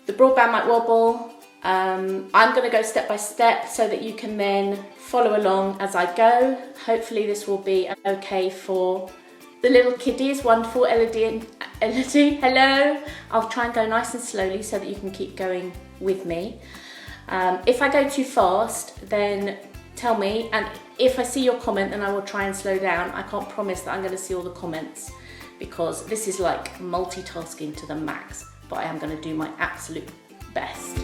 The broadband might wobble. I'm going to go step by step so that you can then follow along as I go. Hopefully this will be okay for the little kiddies. Wonderful, Elodie, hello. I'll try and go nice and slowly so that you can keep going with me. If I go too fast, then tell me, and if I see your comment, then I will try and slow down. I can't promise that I'm going to see all the comments because this is like multitasking to the max, but I am going to do my absolute best.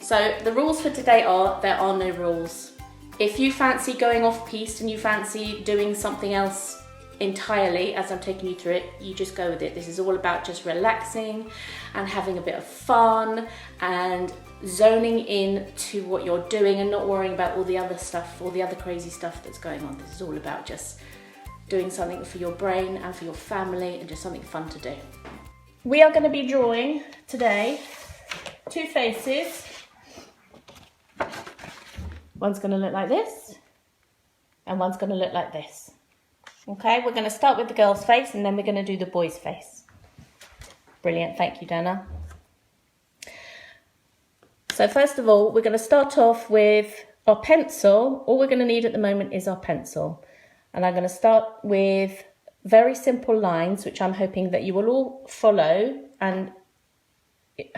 So the rules for today are, there are no rules. If you fancy going off piste and you fancy doing something else entirely as I'm taking you through it, you just go with it. This is all about just relaxing and having a bit of fun and zoning in to what you're doing and not worrying about all the other stuff, all the other crazy stuff that's going on. This is all about just doing something for your brain and for your family and just something fun to do. We are going to be drawing today 2 faces. One's going to look like this and one's going to look like this. Okay, we're going to start with the girl's face and then we're going to do the boy's face. Brilliant, thank you, Dana. So first of all, we're going to start off with our pencil. All we're going to need at the moment is our pencil. And I'm going to start with very simple lines, which I'm hoping that you will all follow, and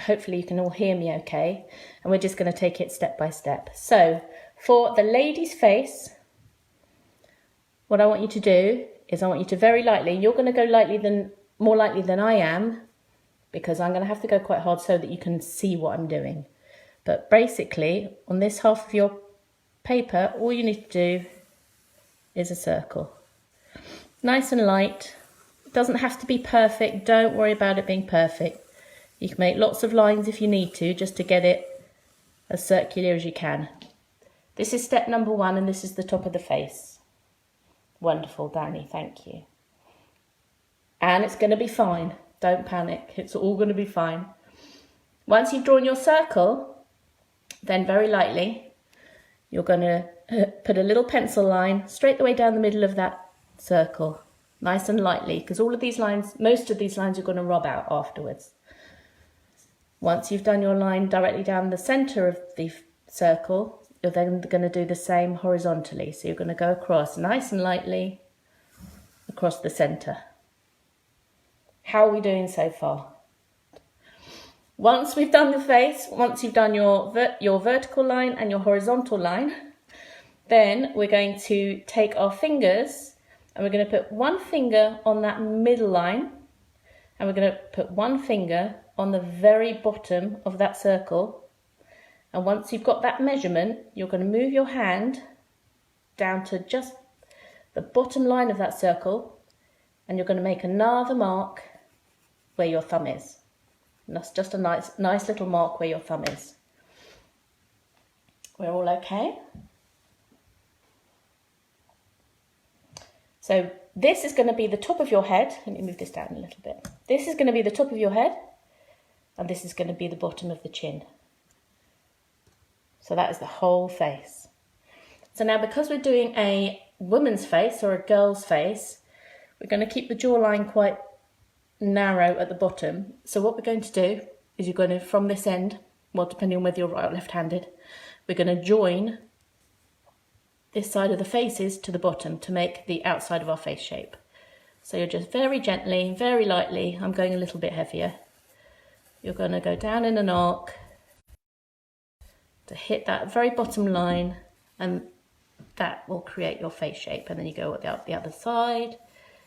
hopefully you can all hear me okay. And we're just going to take it step by step. So for the lady's face, what I want you to do is I want you to very lightly, you're going to go more lightly than I am, because I'm going to have to go quite hard so that you can see what I'm doing. But basically, on this half of your paper, all you need to do is a circle. Nice and light. It doesn't have to be perfect. Don't worry about it being perfect. You can make lots of lines if you need to, just to get it as circular as you can. This is step number 1, and this is the top of the face. Wonderful, Danny, thank you. And it's going to be fine. Don't panic. It's all going to be fine. Once you've drawn your circle, then very lightly, you're going to put a little pencil line straight the way down the middle of that circle. Nice and lightly, because all of these lines, most of these lines you're going to rub out afterwards. Once you've done your line directly down the centre of the circle, you're then going to do the same horizontally. So you're going to go across nice and lightly across the centre. How are we doing so far? Once we've done the face, once you've done your vertical line and your horizontal line, then we're going to take our fingers and we're going to put one finger on that middle line, and we're going to put one finger on the very bottom of that circle. And once you've got that measurement, you're going to move your hand down to just the bottom line of that circle, and you're going to make another mark where your thumb is. And that's just a nice little mark where your thumb is. We're all okay? So this is going to be the top of your head. Let me move this down a little bit. This is going to be the top of your head, and this is going to be the bottom of the chin. So that is the whole face. So now, because we're doing a woman's face or a girl's face, we're going to keep the jawline quite narrow at the bottom. So what we're going to do is you're going to, from this end, well, depending on whether you're right or left-handed, we're going to join this side of the faces to the bottom to make the outside of our face shape. So you're just very gently, very lightly, I'm going a little bit heavier, you're going to go down in an arc to hit that very bottom line, and that will create your face shape. And then you go up the other side.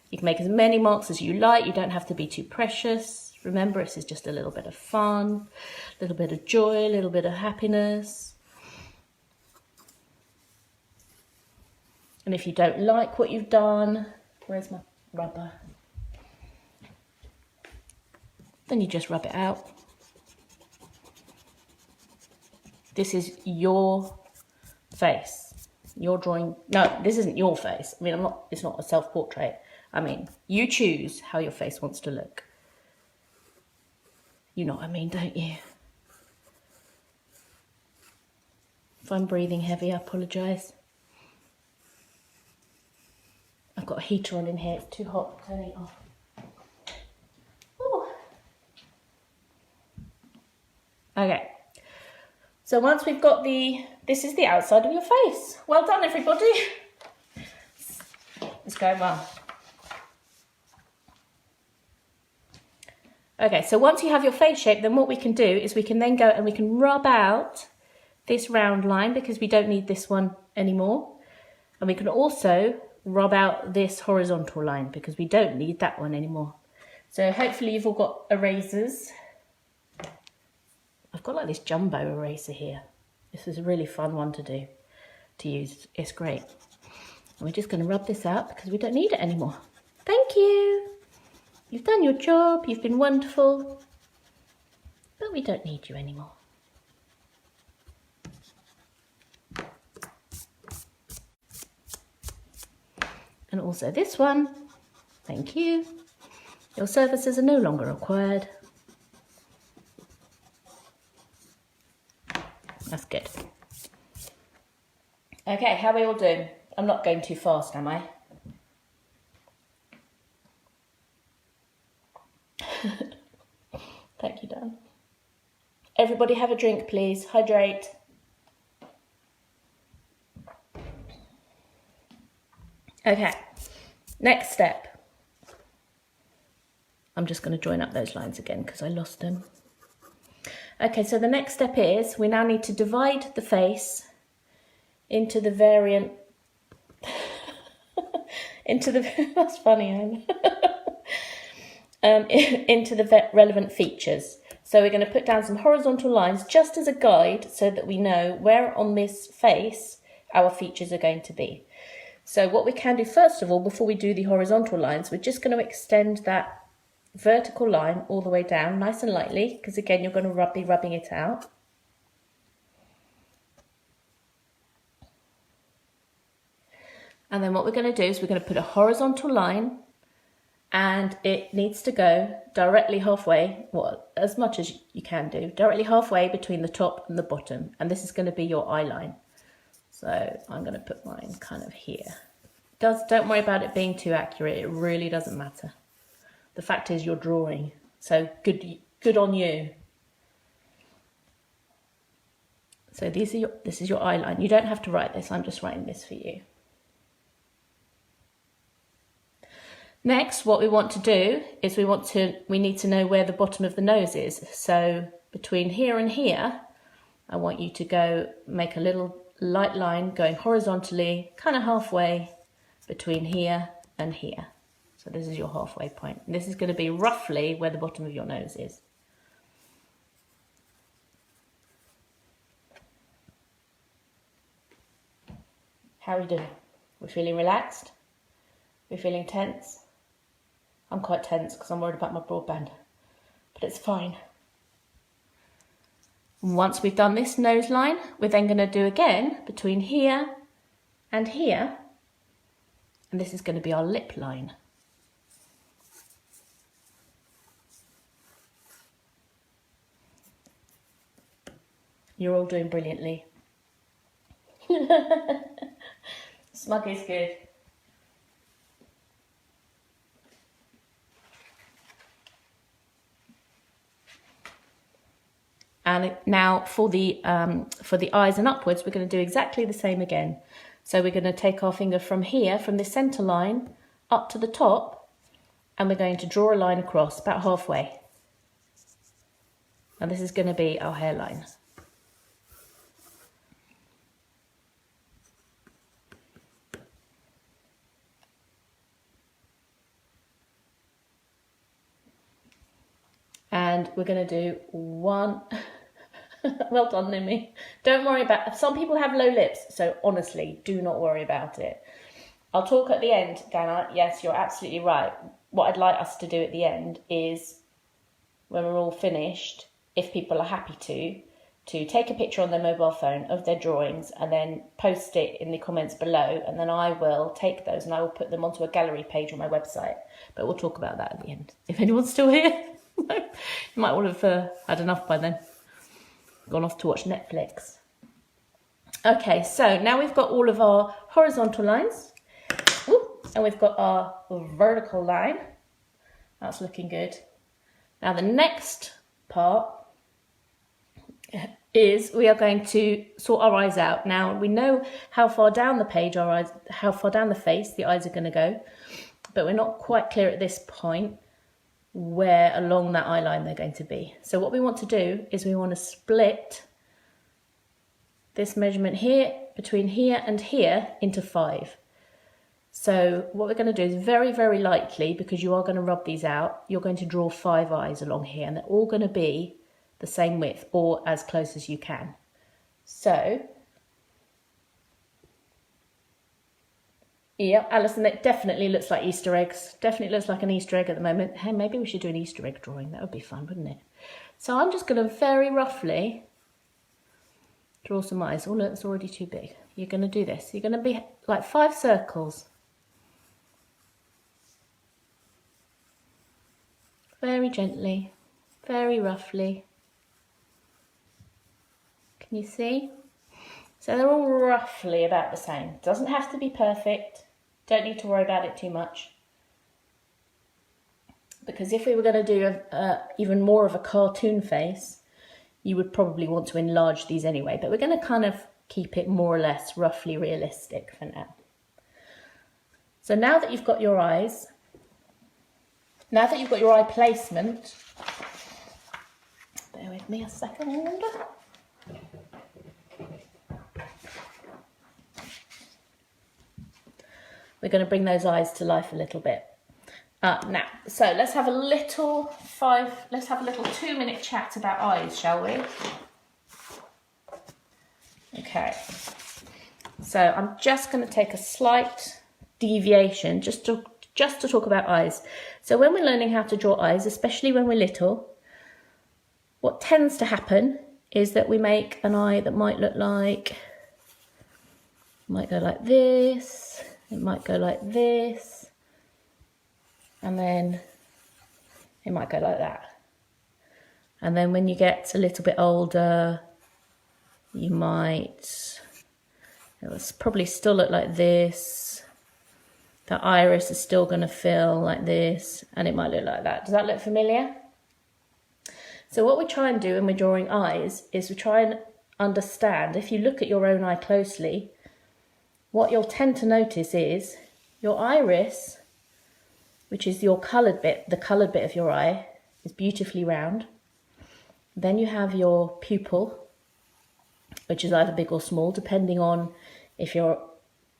You can make as many marks as you like. You don't have to be too precious. Remember, this is just a little bit of fun, a little bit of joy, a little bit of happiness. And if you don't like what you've done, where's my rubber? Then you just rub it out. This is your face. You're drawing, no, this isn't your face. I mean, it's not a self-portrait. I mean, you choose how your face wants to look. You know what I mean, don't you? If I'm breathing heavy, I apologise. I've got a heater on in here, it's too hot, turning it off. Okay, so once we've got this is the outside of your face. Well done, everybody. It's going well. Okay, so once you have your face shape, then what we can do is we can then go and we can rub out this round line because we don't need this one anymore. And we can also rub out this horizontal line because we don't need that one anymore. So hopefully you've all got erasers. I've got like this jumbo eraser here. This is a really fun one to use. It's great. And we're just going to rub this out because we don't need it anymore. Thank you. You've done your job. You've been wonderful. But we don't need you anymore. And also this one. Thank you. Your services are no longer required. That's good. Okay, how are we all doing? I'm not going too fast, am I? Thank you, Dan. Everybody have a drink, please. Hydrate. Okay, next step. I'm just going to join up those lines again because I lost them. Okay, so the next step is we now need to divide the face into the variant, that's funny, into the relevant features. So we're going to put down some horizontal lines just as a guide so that we know where on this face our features are going to be. So what we can do first of all, before we do the horizontal lines, we're just going to extend that vertical line all the way down nice and lightly because again you're going to be rubbing it out. And then what we're going to do is we're going to put a horizontal line and it needs to go directly halfway, well, as much as you can do, directly halfway between the top and the bottom. And this is going to be your eye line. So I'm going to put mine kind of here. Don't worry about it being too accurate. It really doesn't matter. The fact is you're drawing, so good on you. So this is your eye line. You don't have to write this, I'm just writing this for you. Next, what we want to do is we need to know where the bottom of the nose is. So between here and here, I want you to go make a little light line going horizontally, kind of halfway between here and here. So this is your halfway point. And this is going to be roughly where the bottom of your nose is. How are we doing? We're feeling relaxed? We're feeling tense? I'm quite tense because I'm worried about my broadband, but it's fine. And once we've done this nose line, we're then going to do again between here and here. And this is going to be our lip line. You're all doing brilliantly. Smug is good. And now for the eyes and upwards, we're going to do exactly the same again. So we're going to take our finger from here, from the centre line, up to the top, and we're going to draw a line across about halfway. And this is going to be our hairline. And we're going to do one. Well done, Nimi. Don't worry about, some people have low lips, so honestly, do not worry about it. I'll talk at the end, Dana. Yes, you're absolutely right. What I'd like us to do at the end is, when we're all finished, if people are happy to take a picture on their mobile phone of their drawings and then post it in the comments below, and then I will take those and I will put them onto a gallery page on my website. But we'll talk about that at the end. If anyone's still here. You might all have had enough by then. Gone off to watch Netflix. Okay, so now we've got all of our horizontal lines. Ooh, and we've got our vertical line. That's looking good. Now the next part, is we are going to sort our eyes out. Now we know how far down the page how far down the face the eyes are going to go, but we're not quite clear at this point where along that eye line they're going to be. So what we want to do is we want to split this measurement here, between here and here, into 5. So what we're going to do is very, very lightly, because you are going to rub these out, you're going to draw 5 eyes along here, and they're all going to be the same width, or as close as you can. So, yeah, Alison, it definitely looks like Easter eggs. Definitely looks like an Easter egg at the moment. Hey, maybe we should do an Easter egg drawing. That would be fun, wouldn't it? So I'm just going to very roughly draw some eyes. Oh, look, it's already too big. You're going to do this. You're going to be like 5 circles. Very gently, very roughly. Can you see? So they're all roughly about the same. Doesn't have to be perfect. Don't need to worry about it too much. Because if we were going to do even more of a cartoon face, you would probably want to enlarge these anyway. But we're going to kind of keep it more or less roughly realistic for now. So now that you've got your eyes, now that you've got your eye placement, bear with me a second. We're going to bring those eyes to life a little bit. Now, so let's have a little 2-minute chat about eyes, shall we? Okay. So I'm just going to take a slight deviation just to talk about eyes. So when we're learning how to draw eyes, especially when we're little, what tends to happen is that we make an eye that might look like, might go like this, it might go like this, and then it might go like that. And then when you get a little bit older, you might, it'll probably still look like this. The iris is still going to feel like this, and it might look like that. Does that look familiar? So what we try and do when we're drawing eyes is we try and understand, if you look at your own eye closely, what you'll tend to notice is your iris, which is your coloured bit, the coloured bit of your eye, is beautifully round. Then you have your pupil, which is either big or small, depending on if you're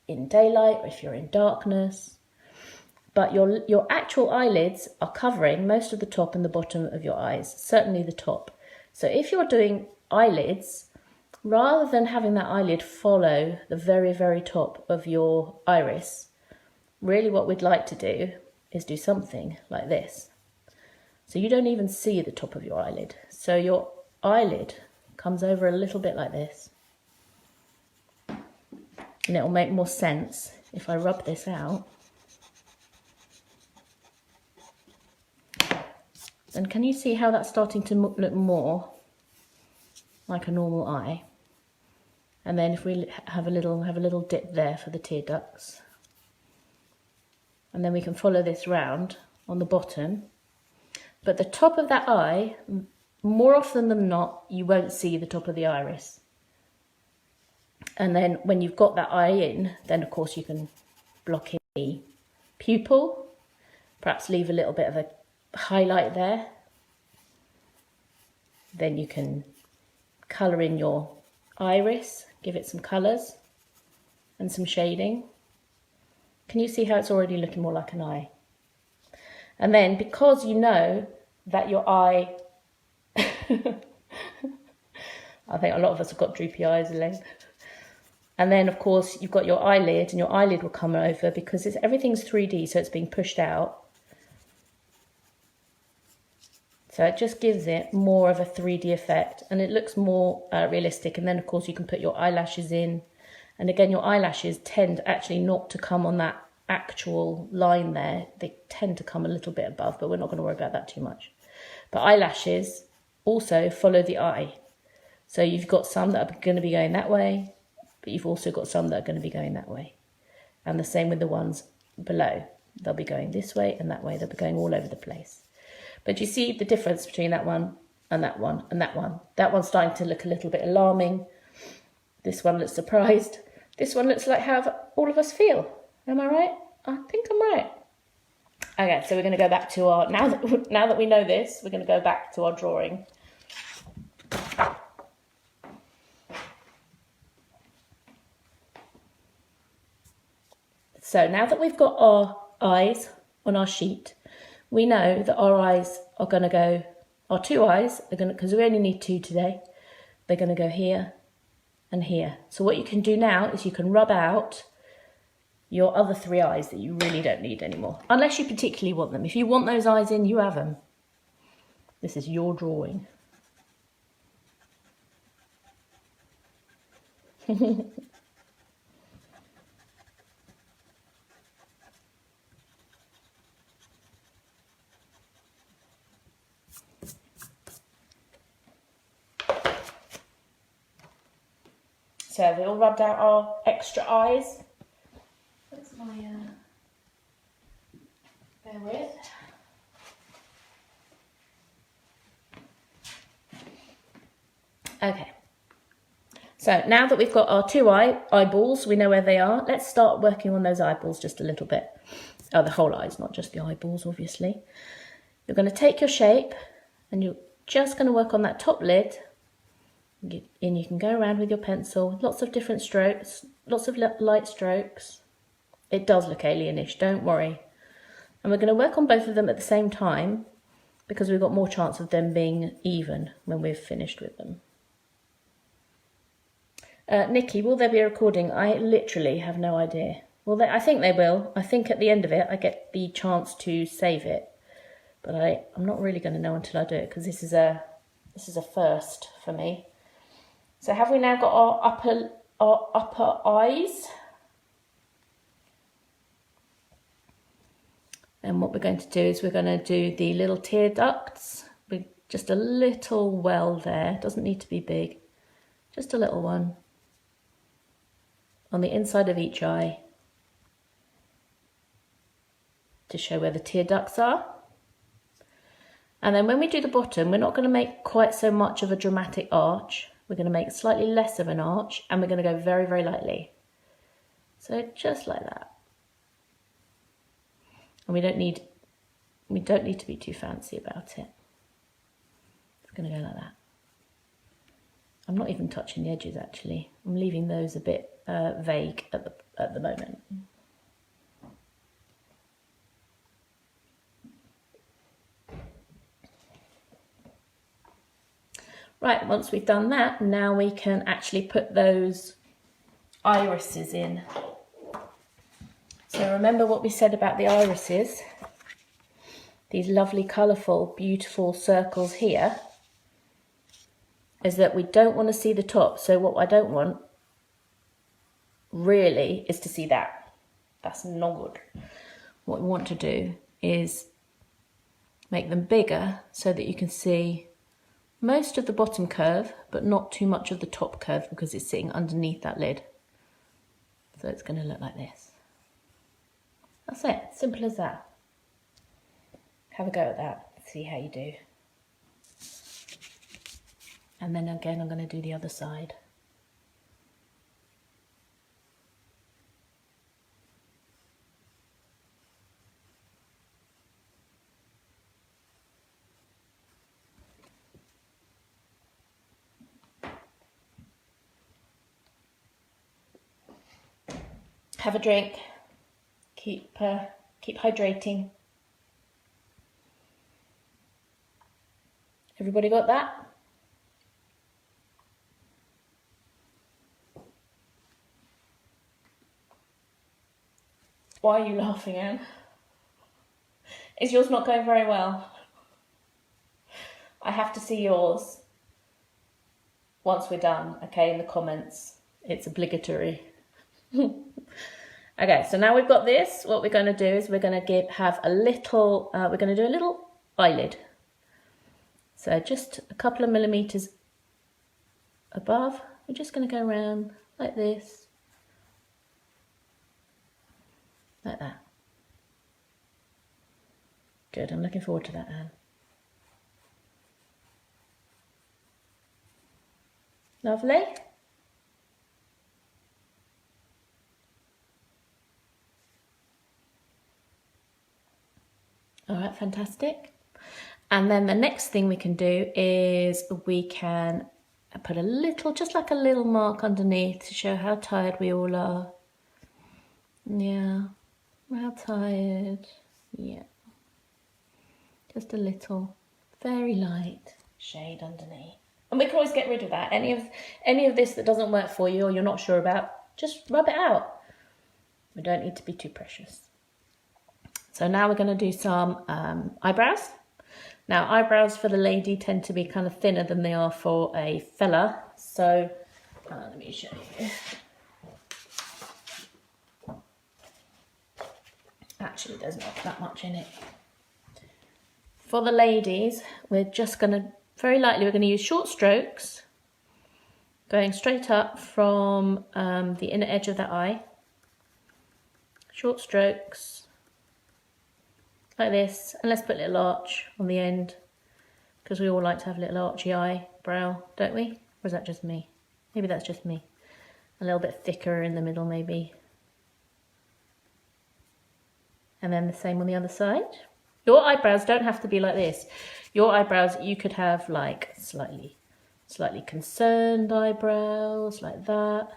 in daylight or if you're in darkness. But your actual eyelids are covering most of the top and the bottom of your eyes, certainly the top. So if you're doing eyelids, rather than having that eyelid follow the very, very top of your iris, really what we'd like to do is do something like this. So you don't even see the top of your eyelid. So your eyelid comes over a little bit like this. And it'll make more sense if I rub this out. And can you see how that's starting to look more like a normal eye? And then if we have a little dip there for the tear ducts. And then we can follow this round on the bottom. But the top of that eye, more often than not, you won't see the top of the iris. And then when you've got that eye in, then of course you can block in the pupil, perhaps leave a little bit of a highlight there. Then you can colour in your iris, give it some colours and some shading. Can you see how it's already looking more like an eye? And then because you know that your eye, I think a lot of us have got droopy eyes, Elaine. And then of course you've got your eyelid, and your eyelid will come over because everything's 3D, so it's being pushed out. So it just gives it more of a 3D effect, and it looks more realistic. And then of course you can put your eyelashes in. And again, your eyelashes tend actually not to come on that actual line there. They tend to come a little bit above, but we're not going to worry about that too much. But eyelashes also follow the eye. So you've got some that are going to be going that way, but you've also got some that are going to be going that way. And the same with the ones below. They'll be going this way and that way. They'll be going all over the place. But you see the difference between that one and that one, and that one. That one's starting to look a little bit alarming. This one looks surprised. This one looks like how all of us feel. Am I right? I think I'm right. Okay, so we're going to go back to our, now that we know this, we're going to go back to our drawing. So now that we've got our eyes on our sheet, we know that our eyes are going to go, our two eyes are going to, because we only need two today, they're going to go here and here. So what you can do now is you can rub out your other three eyes that you really don't need anymore, unless you particularly want them. If you want those eyes in, you have them. This is your drawing. So have we all rubbed out our extra eyes? Where's my, bear with. Okay. So now that we've got our two eyeballs, we know where they are. Let's start working on those eyeballs just a little bit. Oh, the whole eyes, not just the eyeballs, obviously. You're going to take your shape and you're just going to work on that top lid. And you can go around with your pencil, lots of different strokes, lots of light strokes. It does look alienish, don't worry. And we're going to work on both of them at the same time because we've got more chance of them being even when we've finished with them. Nikki, will there be a recording? I literally have no idea. Well, I think they will. I think at the end of it, I get the chance to save it. But I'm not really going to know until I do it because this is a first for me. So have we now got our upper eyes? And what we're going to do is we're going to do the little tear ducts with just a little well there. Doesn't need to be big, just a little one on the inside of each eye to show where the tear ducts are. And then when we do the bottom, we're not going to make quite so much of a dramatic arch. We're going to make slightly less of an arch and we're going to go very, very lightly. So just like that. And we don't need to be too fancy about it. It's going to go like that. I'm not even touching the edges actually. I'm leaving those a bit vague at the moment. Right, once we've done that, now we can actually put those irises in. So remember what we said about the irises, these lovely, colourful, beautiful circles here, is that we don't want to see the top. So what I don't want really is to see that. That's not good. What we want to do is make them bigger so that you can see most of the bottom curve, but not too much of the top curve because it's sitting underneath that lid. So it's going to look like this. That's it, simple as that. Have a go at that, see how you do. And then again, I'm going to do the other side. Have a drink. Keep hydrating. Everybody got that? Why are you laughing, Anne? Is yours not going very well? I have to see yours once we're done, okay, in the comments. It's obligatory. Okay, so now we've got this. What we're going to do is we're going to have a little, we're going to do a little eyelid. So just a couple of millimeters above, we're just going to go around like this, like that. Good, I'm looking forward to that, Anne. Lovely. All right, fantastic. And then the next thing we can do is we can put a little, just like a little mark underneath to show how tired we all are. Yeah, how tired. Yeah. Just a little, very light shade underneath. And we can always get rid of that. Any of this that doesn't work for you or you're not sure about, just rub it out. We don't need to be too precious. So now we're going to do some eyebrows. Now eyebrows for the lady tend to be kind of thinner than they are for a fella. So let me show you. Actually, there's not that much in it. For the ladies, we're just going to, very lightly, we're going to use short strokes, going straight up from the inner edge of the eye. Short strokes, like this, and let's put a little arch on the end, because we all like to have a little archy eyebrow, don't we? Or is that just me? Maybe that's just me. A little bit thicker in the middle, maybe. And then the same on the other side. Your eyebrows don't have to be like this. Your eyebrows, you could have like slightly concerned eyebrows, like that.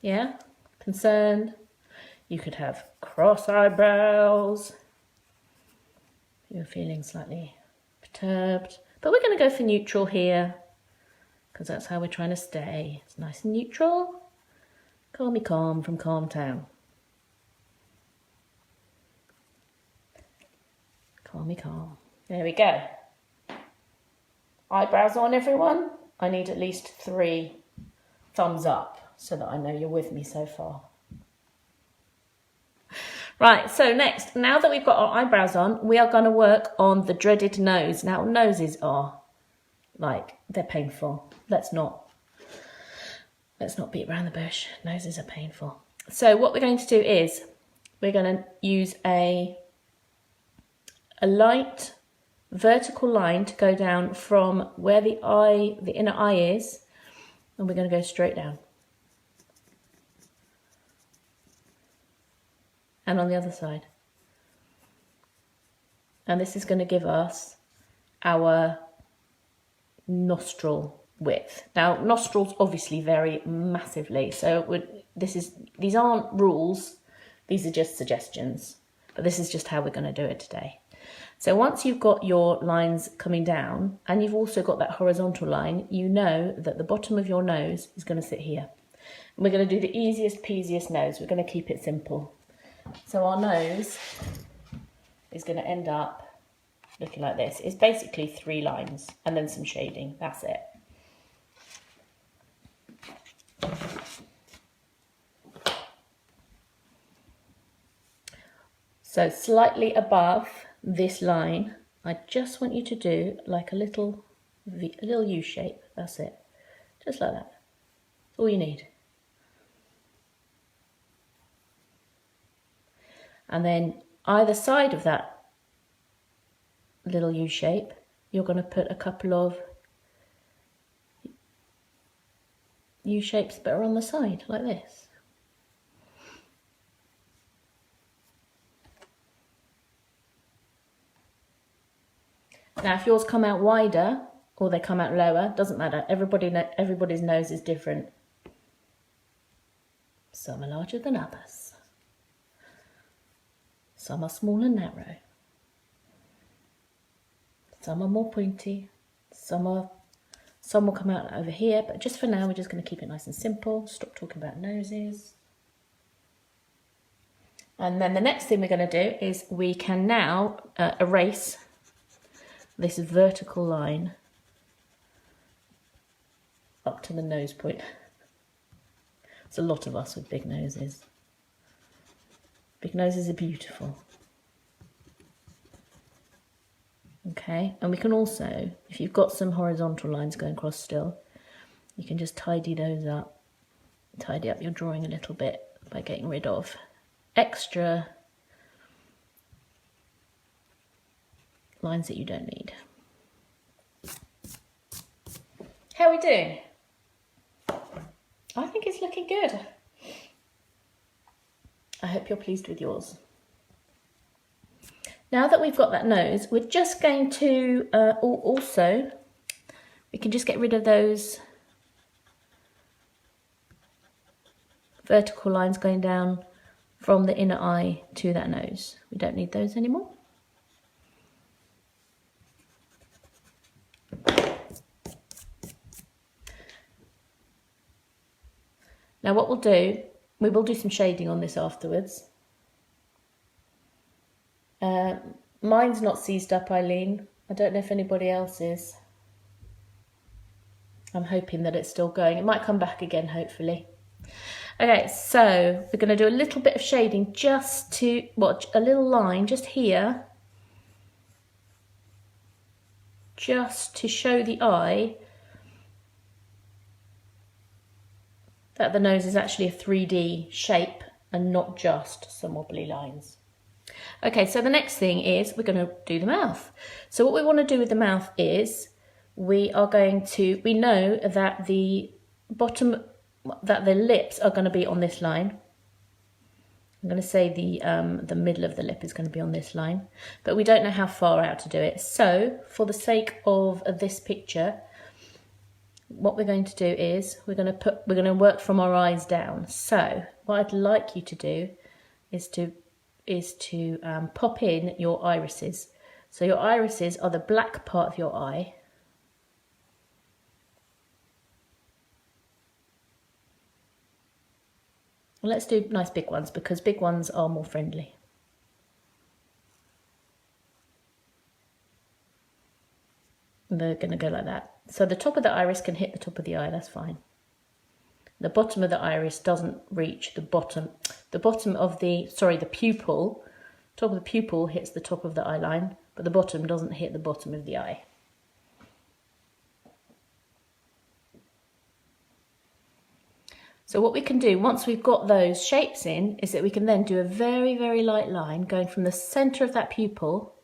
Yeah, concerned. You could have cross eyebrows. You're feeling slightly perturbed. But we're going to go for neutral here, because that's how we're trying to stay. It's nice and neutral. Calmy calm from Calm Town. Calmy calm. There we go. Eyebrows on, everyone. I need at least 3 thumbs up so that I know you're with me so far. Right, so next, now that we've got our eyebrows on, we are going to work on the dreaded nose. Now, noses are, like, they're painful. Let's not beat around the bush. Noses are painful. So what we're going to do is we're going to use a light vertical line to go down from where the inner eye is, and we're going to go straight down. And on the other side. And this is going to give us our nostril width. Now, nostrils obviously vary massively, so these aren't rules, these are just suggestions, but this is just how we're going to do it today. So once you've got your lines coming down, and you've also got that horizontal line, you know that the bottom of your nose is going to sit here. And we're going to do the easiest peasiest nose. We're going to keep it simple. So our nose is going to end up looking like this. It's basically 3 lines and then some shading. That's it. So slightly above this line, I just want you to do like a little U shape. That's it. Just like that. That's all you need. And then either side of that little U shape, you're going to put a couple of U shapes that are on the side, like this. Now, if yours come out wider or they come out lower, doesn't matter. Everybody's nose is different. Some are larger than others. Some are small and narrow. Some are more pointy. Some will come out over here, but just for now, we're just going to keep it nice and simple. Stop talking about noses. And then the next thing we're going to do is we can now erase this vertical line up to the nose point. There's a lot of us with big noses. Big noses are beautiful. Okay, and we can also, if you've got some horizontal lines going across still, you can just tidy those up. Tidy up your drawing a little bit by getting rid of extra lines that you don't need. How are we doing? I think it's looking good. I hope you're pleased with yours. Now that we've got that nose, we're just going to also, we can just get rid of those vertical lines going down from the inner eye to that nose. We don't need those anymore. Now what we'll do, we will do some shading on this afterwards. Mine's not seized up, Eileen. I don't know if anybody else is. I'm hoping that it's still going. It might come back again, hopefully. Okay, so we're going to do a little bit of shading just to, a little line just here. Just to show the eye that the nose is actually a 3D shape and not just some wobbly lines. Okay, so the next thing is we're going to do the mouth. So what we want to do with the mouth is we know that the lips are going to be on this line. I'm going to say the middle of the lip is going to be on this line, but we don't know how far out to do it. So for the sake of this picture, what we're going to do is we're going to work from our eyes down. So what I'd like you to do is to pop in your irises. So your irises are the black part of your eye. Well, let's do nice big ones because big ones are more friendly. And they're going to go like that. So the top of the iris can hit the top of the eye, that's fine. The bottom of the iris doesn't reach the bottom. The pupil, top of the pupil hits the top of the eye line, but the bottom doesn't hit the bottom of the eye. So what we can do once we've got those shapes in is that we can then do a very, very light line going from the center of that pupil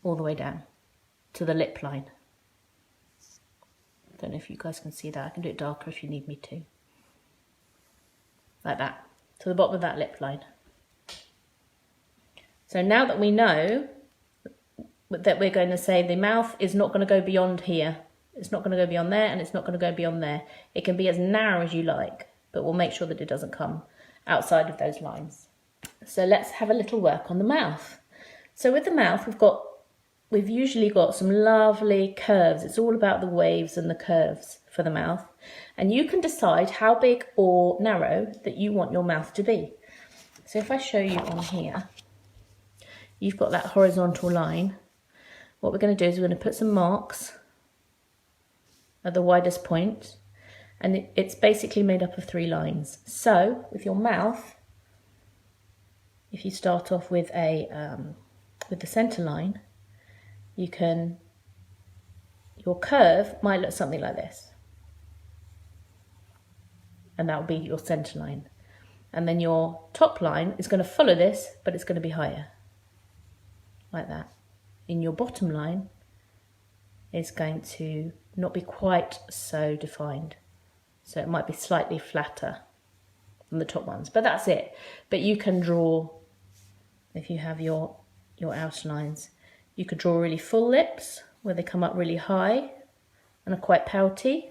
all the way down to the lip line. Don't know if you guys can see that. I can do it darker if you need me to. Like that, to the bottom of that lip line. So now that we know that we're going to say the mouth is not going to go beyond here, it's not going to go beyond there, and it's not going to go beyond there. It can be as narrow as you like, but we'll make sure that it doesn't come outside of those lines. So let's have a little work on the mouth. So with the mouth, we've usually got some lovely curves. It's all about the waves and the curves for the mouth. And you can decide how big or narrow that you want your mouth to be. So if I show you on here, you've got that horizontal line. What we're going to do is we're going to put some marks at the widest point, and it's basically made up of 3 lines. So with your mouth, if you start off with with the center line, your curve might look something like this, and that will be your center line. And then your top line is going to follow this, but it's going to be higher, like that. In your bottom line, it's going to not be quite so defined, so it might be slightly flatter than the top ones, but that's it. But you can draw, if you have your outer lines, you could draw really full lips where they come up really high and are quite pouty.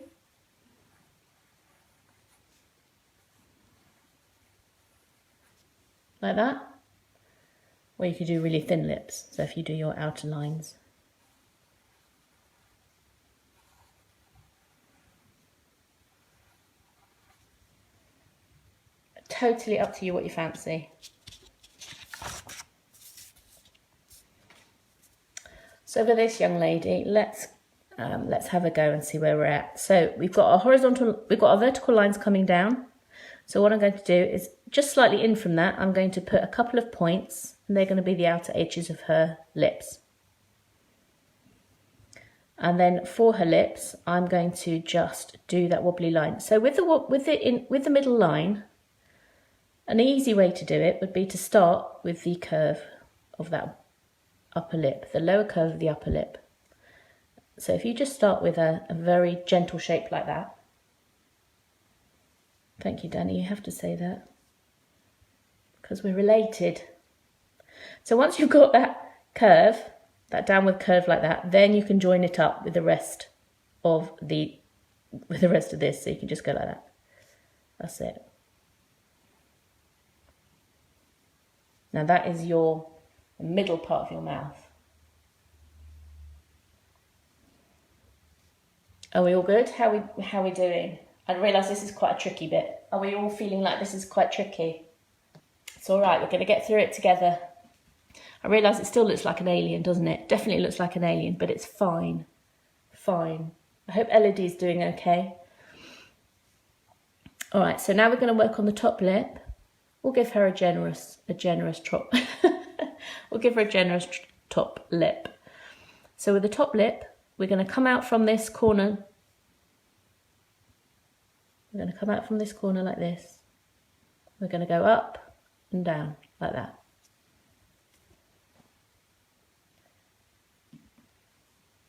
Like that. Or you could do really thin lips, so if you do your outer lines. Totally up to you what you fancy. So for this young lady, let's have a go and see where we're at. So we've got our vertical lines coming down. So what I'm going to do is just slightly in from that, I'm going to put a couple of points, and they're going to be the outer edges of her lips. And then for her lips, I'm going to just do that wobbly line. So with the middle line, an easy way to do it would be to start with the curve of that upper lip, the lower curve of the upper lip. So if you just start with a very gentle shape like that. Thank you, Danny, you have to say that, because we're related. So once you've got that curve, that downward curve like that, then you can join it up with the rest of this. So you can just go like that. That's it. Now that is your middle part of your mouth. Are we all good? How are we doing? I realise this is quite a tricky bit. Are we all feeling like this is quite tricky? It's all right, we're going to get through it together. I realise it still looks like an alien, doesn't it? Definitely looks like an alien, but it's fine. Fine. I hope Elodie's doing okay. All right, so now we're going to work on the top lip. We'll give her a generous top. We'll give her a generous top lip. So with the top lip, we're going to come out from this corner. We're going to come out from this corner like this. We're going to go up and down like that.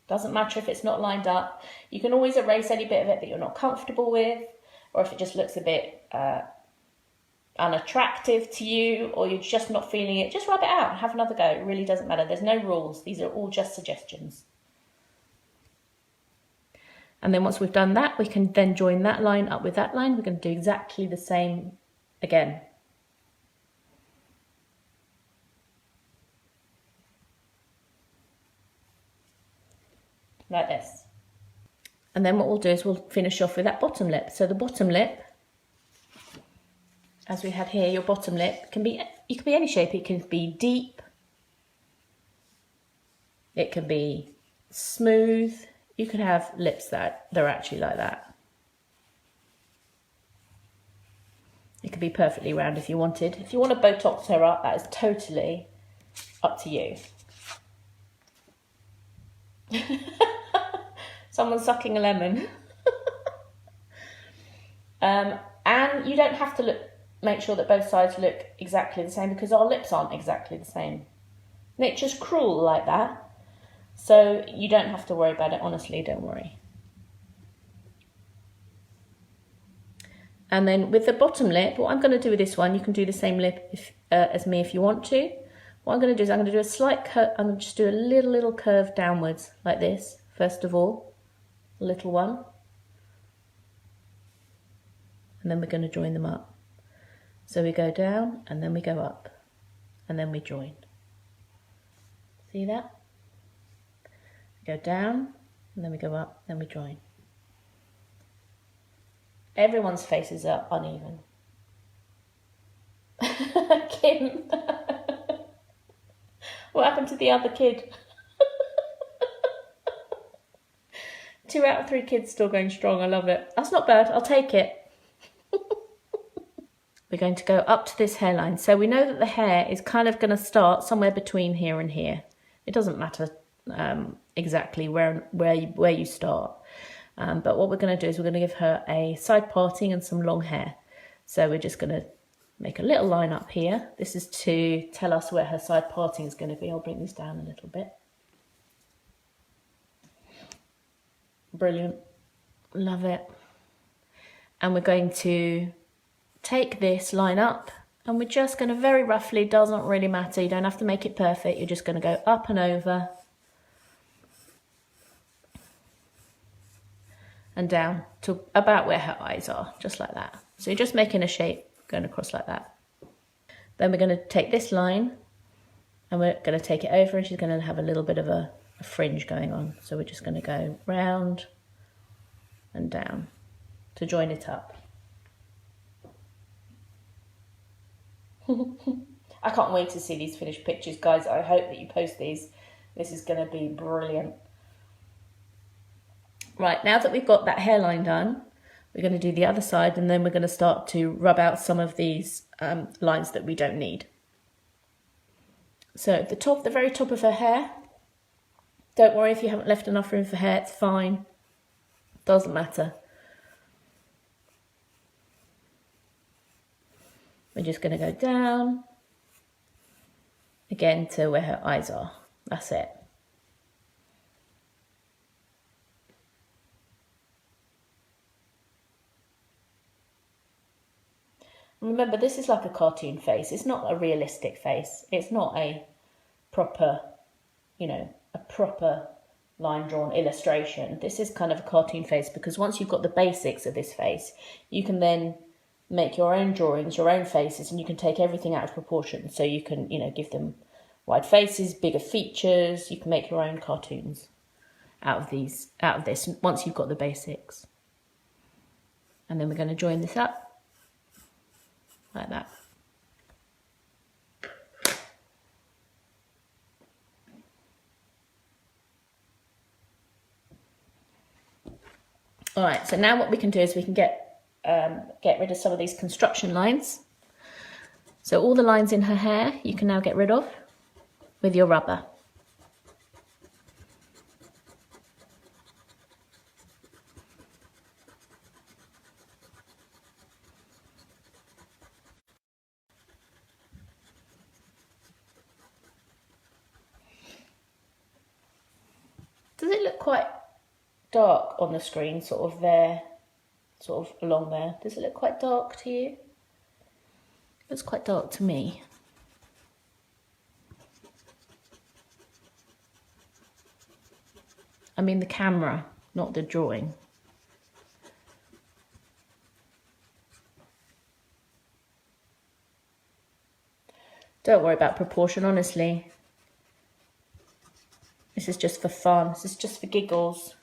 Doesn't matter if it's not lined up. You can always erase any bit of it that you're not comfortable with, or if it just looks a bit unattractive to you, or you're just not feeling it, just rub it out and have another go. It really doesn't matter. There's no rules. These are all just suggestions. And then once we've done that, we can then join that line up with that line. We're going to do exactly the same again. Like this. And then what we'll do is we'll finish off with that bottom lip. So the bottom lip, as we had here, your bottom lip can be, it can be any shape. It can be deep. It can be smooth. You can have lips that they're actually like that. It could be perfectly round if you wanted. If you want to Botox her up, that is totally up to you. Someone's sucking a lemon. And you don't have to make sure that both sides look exactly the same, because our lips aren't exactly the same. Nature's cruel like that. So you don't have to worry about it, honestly, don't worry. And then with the bottom lip, what I'm going to do with this one, you can do the same lip as me if you want to. What I'm going to do is I'm going to do a slight curve. I'm going to just do a little curve downwards like this, first of all. A little one. And then we're going to join them up. So we go down and then we go up and then we join. See that? Go down, and then we go up, then we join. Everyone's faces are uneven. Kim. What happened to the other kid? 2 out of 3 kids still going strong. I love it. That's not bad. I'll take it. We're going to go up to this hairline. So we know that the hair is kind of going to start somewhere between here and here. It doesn't matter exactly where you start. But what we're going to do is we're going to give her a side parting and some long hair. So we're just going to make a little line up here. This is to tell us where her side parting is going to be. I'll bring this down a little bit. Brilliant. Love it. And we're going to take this line up, and we're just going to very roughly, doesn't really matter, you don't have to make it perfect, you're just going to go up and over and down to about where her eyes are, just like that. So you're just making a shape going across like that. Then we're going to take this line and we're going to take it over, and she's going to have a little bit of a fringe going on. So we're just going to go round and down to join it up. I can't wait to see these finished pictures, guys. I hope that you post these. This is going to be brilliant. Right, now that we've got that hairline done, we're going to do the other side, and then we're going to start to rub out some of these lines that we don't need. So the very top of her hair, don't worry if you haven't left enough room for hair, it's fine. Doesn't matter. We're just going to go down again to where her eyes are. That's it. Remember, this is like a cartoon face. It's not a realistic face. It's not a proper, you know, a proper line drawn illustration. This is kind of a cartoon face because once you've got the basics of this face, you can then make your own drawings, your own faces, and you can take everything out of proportion. So you can, you know, give them wide faces, bigger features. You can make your own cartoons out of this once you've got the basics. And then we're going to join this up like that. All right, so now what we can do is we can get rid of some of these construction lines. So all the lines in her hair you can now get rid of with your rubber. Does it look quite dark on the screen, sort of there, sort of along there? Does it look quite dark to you? It looks quite dark to me. I mean the camera, not the drawing. Don't worry about proportion, honestly. This is just for fun. This is just for giggles.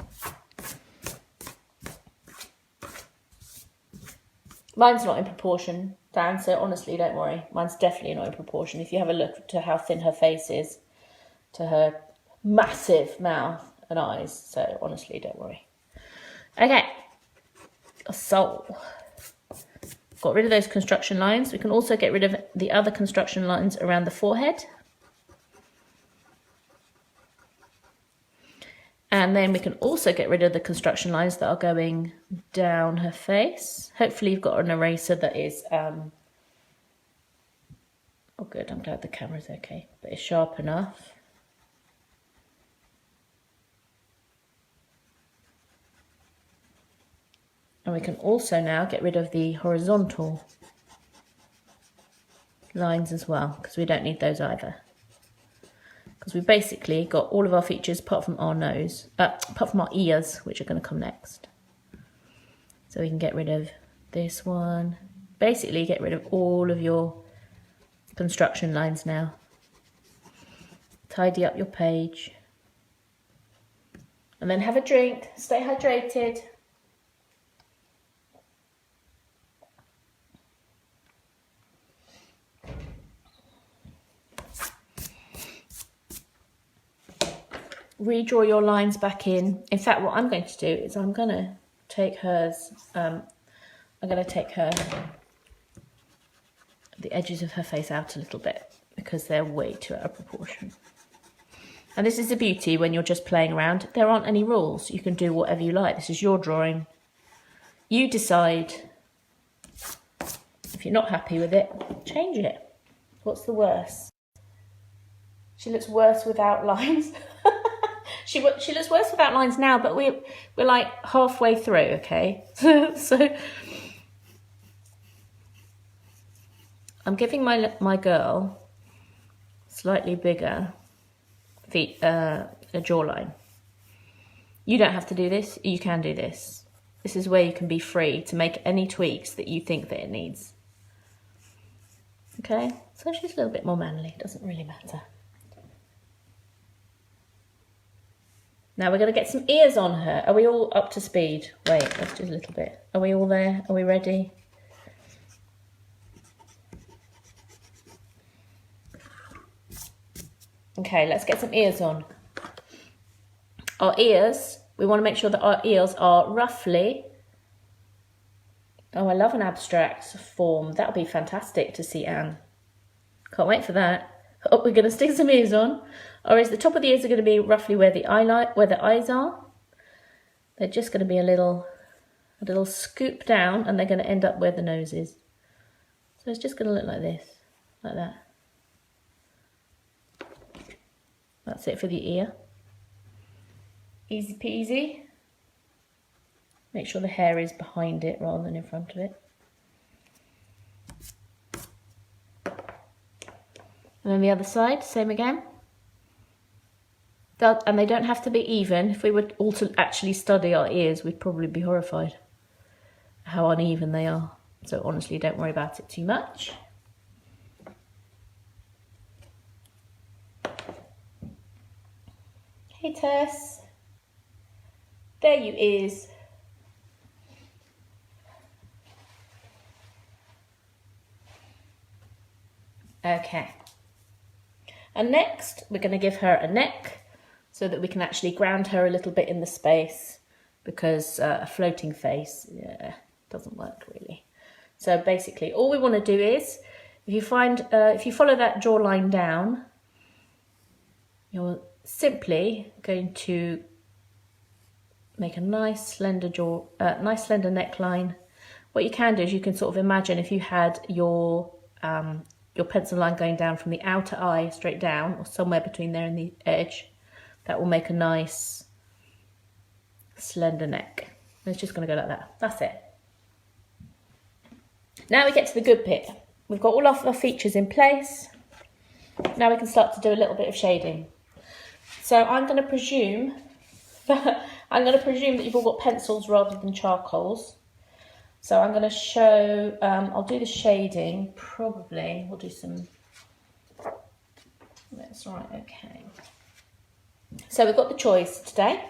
Mine's not in proportion, Dan, so honestly, don't worry. Mine's definitely not in proportion. If you have a look to how thin her face is, to her massive mouth and eyes. So honestly, don't worry. Okay, so got rid of those construction lines. We can also get rid of the other construction lines around the forehead. And then we can also get rid of the construction lines that are going down her face. Hopefully you've got an eraser that is, oh good, I'm glad the camera's okay, but it's sharp enough. And we can also now get rid of the horizontal lines as well, because we don't need those either. Because we basically got all of our features apart from our nose, apart from our ears, which are going to come next. So we can get rid of this one. Basically get rid of all of your construction lines now. Tidy up your page. And then have a drink, stay hydrated. Redraw your lines back in. In fact, what I'm going to do is I'm going to take hers, I'm going to take the edges of her face out a little bit because they're way too out of proportion. And this is the beauty when you're just playing around. There aren't any rules. You can do whatever you like. This is your drawing. You decide. If you're not happy with it, change it. What's the worst? She looks worse without lines. She looks worse without lines now, but we're like halfway through, okay? So I'm giving my girl slightly bigger feet, a jawline. You don't have to do this. You can do this. This is where you can be free to make any tweaks that you think that it needs. Okay, so she's a little bit more manly. Doesn't really matter. Now we're going to get some ears on her. Are we all up to speed? Wait, let's do a little bit. Are we all there? Are we ready? Okay, let's get some ears on. Our ears, we want to make sure that our ears are roughly... Oh, I love an abstract form. That would be fantastic to see, Anne. Can't wait for that. Oh, we're going to stick some ears on. Or is the top of the ears are going to be roughly where the eyes are? They're just going to be a little scoop down, and they're going to end up where the nose is. So it's just going to look like this, like that. That's it for the ear. Easy peasy. Make sure the hair is behind it rather than in front of it. And then the other side, same again. And they don't have to be even. If we were all to actually study our ears, we'd probably be horrified how uneven they are. So honestly, don't worry about it too much. Hey Tess, there you is. Okay. And next, we're going to give her a neck so that we can actually ground her a little bit in the space, because a floating face, yeah, doesn't work really. So basically, all we want to do is, if you follow that jawline down, you're simply going to make a nice slender neckline. What you can do is you can sort of imagine if you had your pencil line going down from the outer eye straight down, or somewhere between there and the edge. That will make a nice slender neck. It's just going to go like that. That's it. Now we get to the good bit. We've got all of our features in place. Now we can start to do a little bit of shading. So I'm going to presume that you've all got pencils rather than charcoals. So I'm going to show, I'll do the shading, probably, we'll do some, that's right, okay. So we've got the choice today.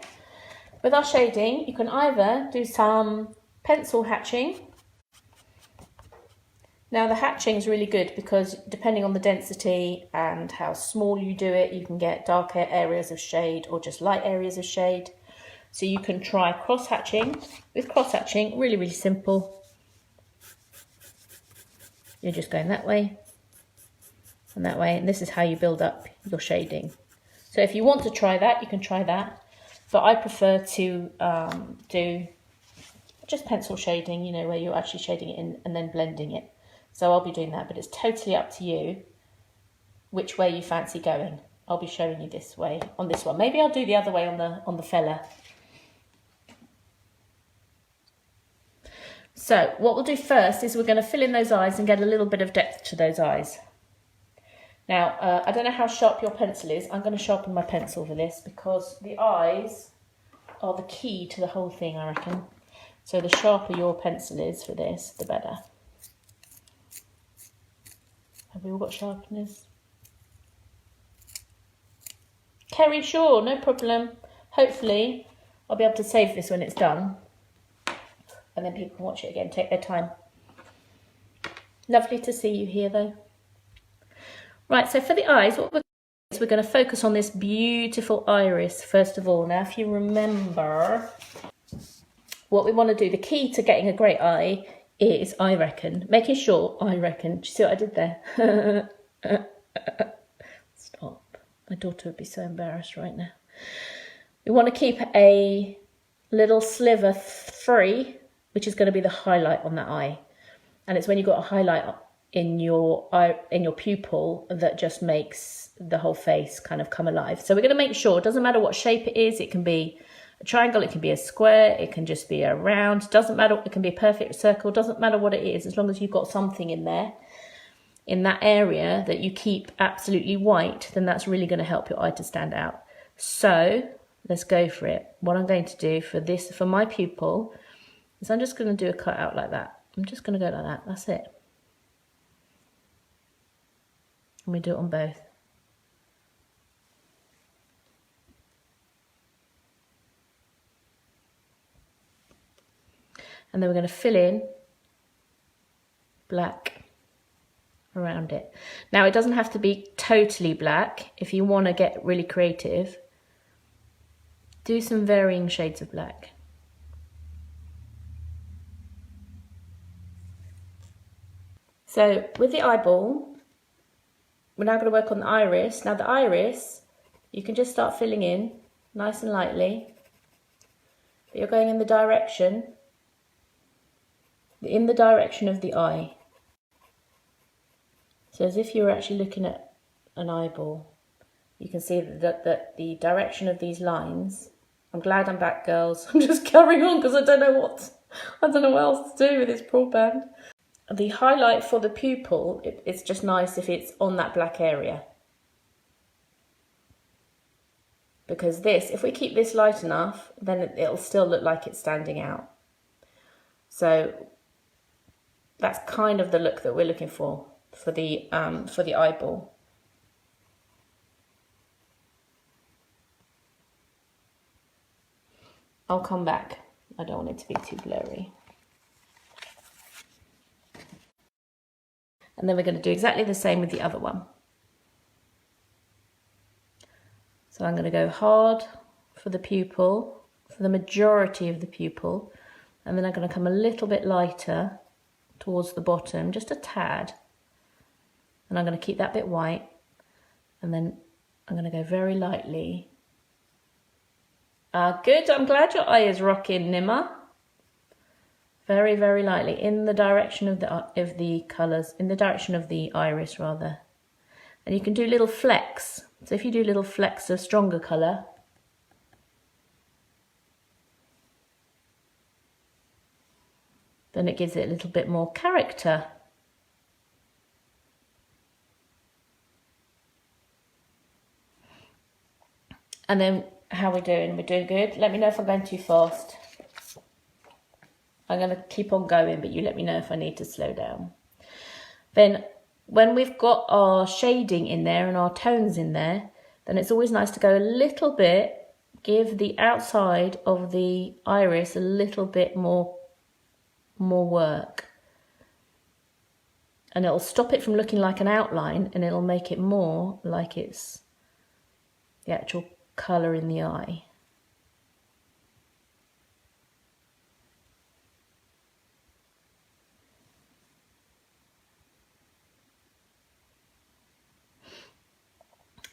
With our shading, you can either do some pencil hatching. Now the hatching is really good because depending on the density and how small you do it, you can get darker areas of shade or just light areas of shade. So you can try cross hatching. With cross hatching, really, really simple. You're just going that way and that way, and this is how you build up your shading. So if you want to try that, you can try that. But I prefer to do just pencil shading, you know, where you're actually shading it in and then blending it. So I'll be doing that, but it's totally up to you which way you fancy going. I'll be showing you this way on this one. Maybe I'll do the other way on the fella. So what we'll do first is we're going to fill in those eyes and get a little bit of depth to those eyes. Now, I don't know how sharp your pencil is. I'm going to sharpen my pencil for this because the eyes are the key to the whole thing, I reckon. So the sharper your pencil is for this, the better. Have we all got sharpeners? Kerry, sure, no problem. Hopefully, I'll be able to save this when it's done. And then people can watch it again, take their time. Lovely to see you here though. Right, so for the eyes, what we're going to do is we're going to focus on this beautiful iris first of all. Now, if you remember, what we want to do, the key to getting a great eye is, I reckon, making sure, do you see what I did there? Stop. My daughter would be so embarrassed right now. We want to keep a little sliver free, which is going to be the highlight on that eye. And it's when you've got a highlight in your eye, in your pupil, that just makes the whole face kind of come alive. So we're going to make sure, it doesn't matter what shape it is, it can be a triangle, it can be a square, it can just be a round, doesn't matter, it can be a perfect circle, doesn't matter what it is, as long as you've got something in there, in that area that you keep absolutely white, then that's really going to help your eye to stand out. So let's go for it. What I'm going to do for this, for my pupil, is I'm just going to do a cut out like that. I'm just going to go like that, that's it. And we do it on both. And then we're going to fill in black around it. Now it doesn't have to be totally black. If you want to get really creative, do some varying shades of black. So with the eyeball, we're now going to work on the iris. Now the iris, you can just start filling in nice and lightly. But you're going in the direction of the eye. So as if you were actually looking at an eyeball. You can see that the direction of these lines. I'm glad I'm back, girls. I'm just carrying on because I don't know what else to do with this broadband. the highlight for the pupil, it's just nice if it's on that black area. Because this, if we keep this light enough, then it'll still look like it's standing out. So that's kind of the look that we're looking for the eyeball. I'll come back. I don't want it to be too blurry. And then we're going to do exactly the same with the other one. So I'm going to go hard for the pupil, for the majority of the pupil, and then I'm going to come a little bit lighter towards the bottom, just a tad. And I'm going to keep that bit white, and then I'm going to go very lightly. Good, I'm glad your eye is rocking, Nima. Very, very lightly, in the direction of the colours, in the direction of the iris rather. And you can do little flecks. So if you do little flecks of stronger colour, then it gives it a little bit more character. And then how are we doing? We're doing good. Let me know if I'm going too fast. I'm going to keep on going, but you let me know if I need to slow down. Then when we've got our shading in there and our tones in there, then it's always nice to go a little bit, give the outside of the iris a little bit more work. And it'll stop it from looking like an outline, and it'll make it more like it's the actual colour in the eye.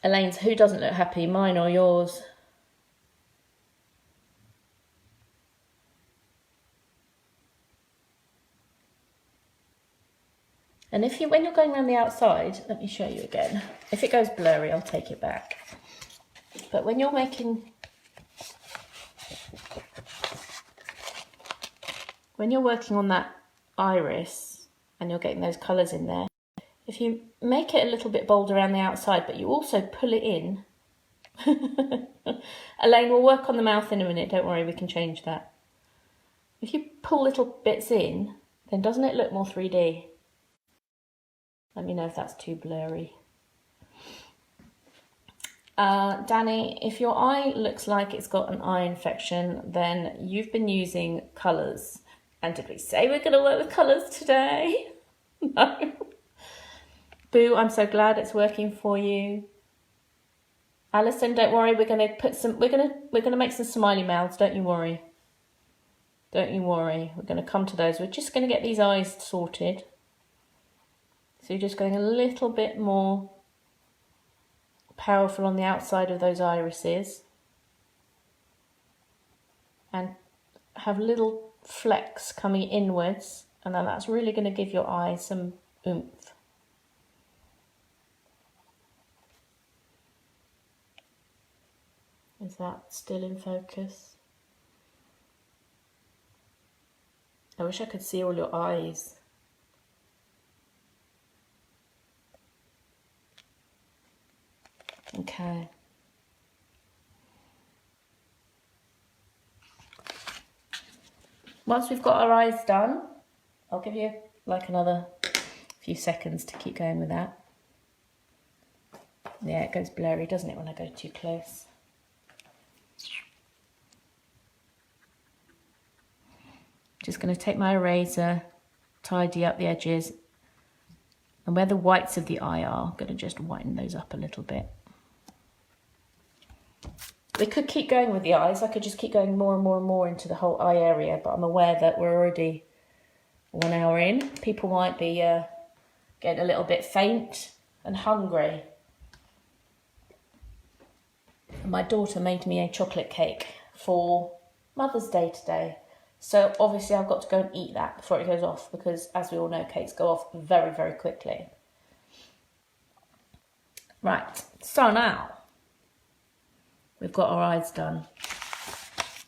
Elaine's, who doesn't look happy, mine or yours? And when you're going around the outside, let me show you again. If it goes blurry, I'll take it back. But when you're working on that iris and you're getting those colours in there, if you make it a little bit bold around the outside, but you also pull it in. Elaine, we'll work on the mouth in a minute, don't worry, we can change that. If you pull little bits in, then doesn't it look more 3D? Let me know if that's too blurry. Danny, if your eye looks like it's got an eye infection, then you've been using colours. And did we say we're going to work with colours today? No. Boo, I'm so glad it's working for you. Alison, don't worry, we're going to make some smiley mouths, don't you worry. Don't you worry, we're going to come to those. We're just going to get these eyes sorted. So you're just going a little bit more powerful on the outside of those irises. And have little flecks coming inwards, and then that's really going to give your eye some oomph. Is that still in focus? I wish I could see all your eyes. Okay. Once we've got our eyes done, I'll give you like another few seconds to keep going with that. Yeah, it goes blurry, doesn't it, when I go too close? Just going to take my eraser, tidy up the edges, and where the whites of the eye are, I'm going to just whiten those up a little bit. We could keep going with the eyes. I could just keep going more and more and more into the whole eye area, but I'm aware that we're already 1 hour in. People might be getting a little bit faint and hungry. And my daughter made me a chocolate cake for Mother's Day today. So obviously I've got to go and eat that before it goes off, because as we all know, cakes go off very, very quickly. Right, so now we've got our eyes done.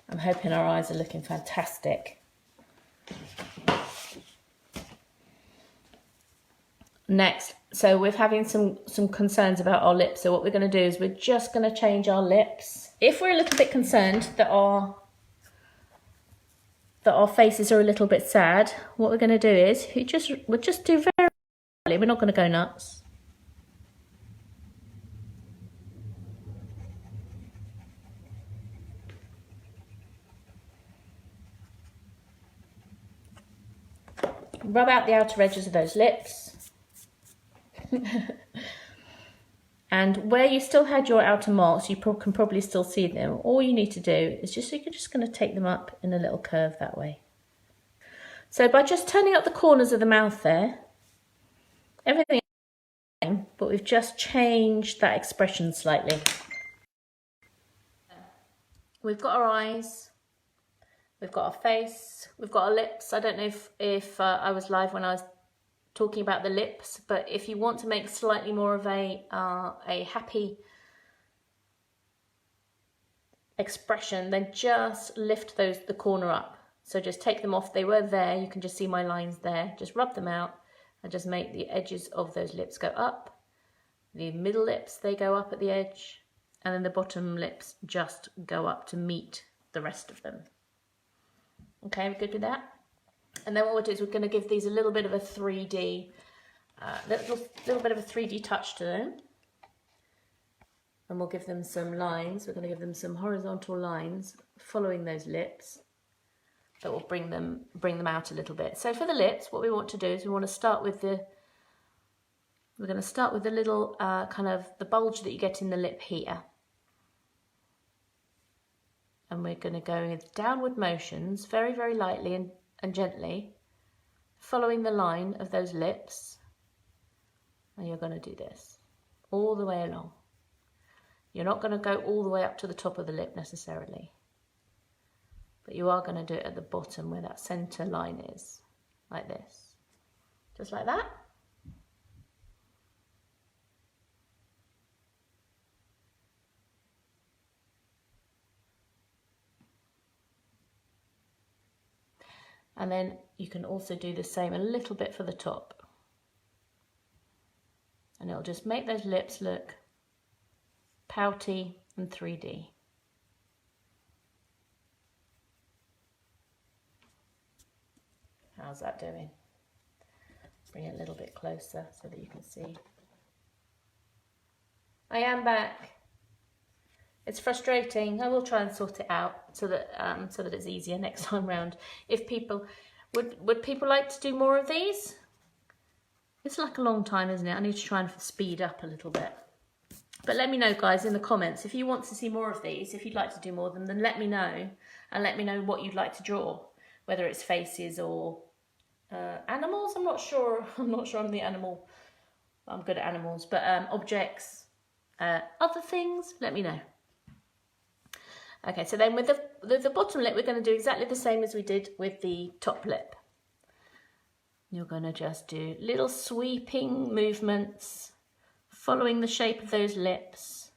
I'm hoping our eyes are looking fantastic. Next, so we're having some concerns about our lips. So what we're going to do is we're just going to change our lips. If we're a little bit concerned that our faces are a little bit sad, what we're going to do is we'll just do very lightly. We're not going to go nuts. Rub out the outer edges of those lips. And where you still had your outer marks, you can probably still see them. All you need to do is you're just going to take them up in a little curve that way. So by just turning up the corners of the mouth there, everything is the same, but we've just changed that expression slightly. We've got our eyes, we've got our face, we've got our lips. I don't know if I was live when I was talking about the lips, but if you want to make slightly more of a happy expression, then just lift the corner up. So just take them off. They were there. You can just see my lines there. Just rub them out and just make the edges of those lips go up. The middle lips, they go up at the edge, and then the bottom lips just go up to meet the rest of them. Okay, we're good with that? And then what we'll do is we're going to give these a little bit of a 3D, little bit of a 3D touch to them. And we'll give them some lines. We're going to give them some horizontal lines following those lips that will bring them out a little bit. So for the lips, what we want to do is we want to start with the little kind of the bulge that you get in the lip here. And we're going to go with downward motions, very, very lightly and gently, following the line of those lips. And you're going to do this all the way along. You're not going to go all the way up to the top of the lip necessarily, but you are going to do it at the bottom where that center line is, like this, just like that. And then you can also do the same a little bit for the top. And it'll just make those lips look pouty and 3D. How's that doing? Bring it a little bit closer so that you can see. I am back. It's frustrating. I will try and sort it out so that it's easier next time round. If people would people like to do more of these? It's like a long time, isn't it? I need to try and speed up a little bit. But let me know, guys, in the comments if you want to see more of these. If you'd like to do more of them, then let me know, and let me know what you'd like to draw, whether it's faces or animals. I'm not sure. I'm the animal. I'm good at animals, but objects, other things. Let me know. Okay, so then with the bottom lip, we're going to do exactly the same as we did with the top lip. You're going to just do little sweeping movements, following the shape of those lips.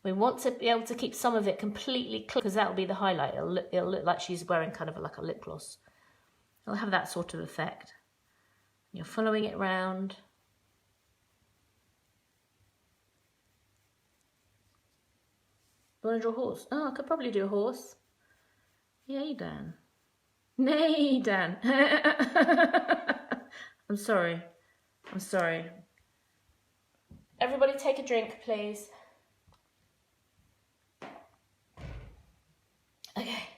We want to be able to keep some of it completely clear, because that will be the highlight. It'll look like she's wearing kind of like a lip gloss. It'll have that sort of effect. You're following it round. You want to draw a horse? Oh, I could probably do a horse. Yay, Dan. Nay, Dan. I'm sorry. I'm sorry. Everybody take a drink, please. Okay.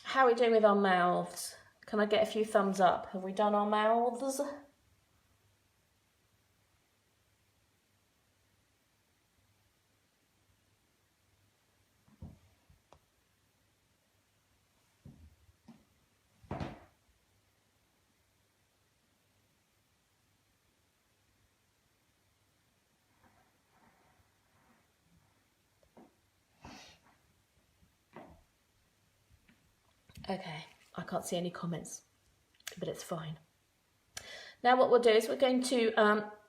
How are we doing with our mouths? Can I get a few thumbs up? Have we done our mouths? Okay, I can't see any comments, but it's fine. Now what we'll do is we're going to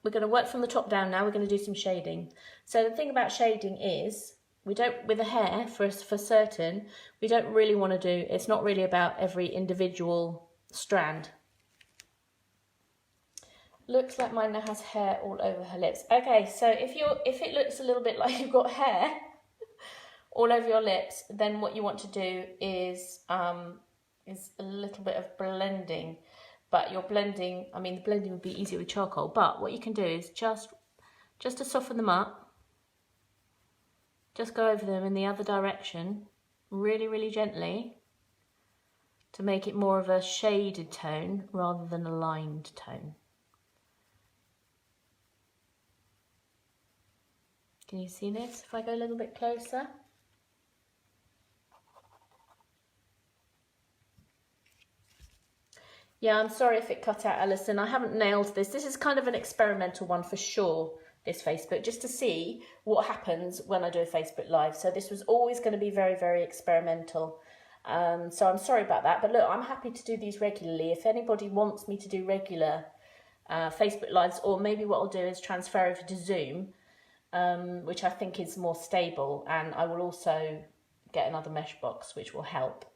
work from the top down now. We're going to do some shading. So the thing about shading is, with the hair, for certain, we don't really want to do, it's not really about every individual strand. Looks like mine now has hair all over her lips. Okay, so if it looks a little bit like you've got hair all over your lips, then what you want to do is a little bit of blending. But you're blending, I mean, the blending would be easier with charcoal, but what you can do is just to soften them up, just go over them in the other direction, really, really gently, to make it more of a shaded tone rather than a lined tone. Can you see this if I go a little bit closer? Yeah, I'm sorry if it cut out, Alison. I haven't nailed this. This is kind of an experimental one for sure, this Facebook, just to see what happens when I do a Facebook Live. So this was always going to be very, very experimental. So I'm sorry about that. But look, I'm happy to do these regularly. If anybody wants me to do regular Facebook Lives, or maybe what I'll do is transfer over to Zoom, which I think is more stable, and I will also get another mesh box which will help.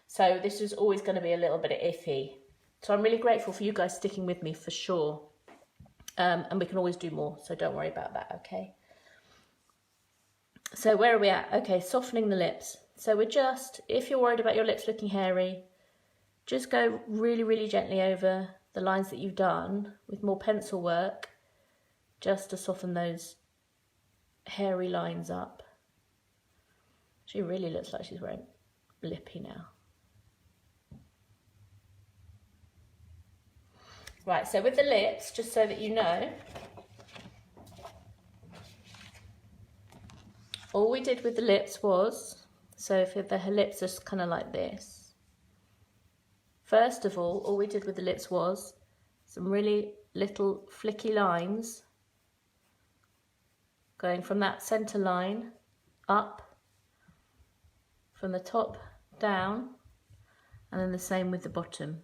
So this is always going to be a little bit iffy, so I'm really grateful for you guys sticking with me for sure, and we can always do more, so don't worry about that. Okay, so where are we at? Okay, softening the lips. So we're just, if you're worried about your lips looking hairy, just go really, really gently over the lines that you've done with more pencil work, just to soften those hairy lines up. She really looks like she's wearing lippy now. Right, so with the lips, just so that you know, all we did with the lips was, so if her lips are kind of like this, first of all we did with the lips was some really little flicky lines going from that center line up, from the top down, and then the same with the bottom.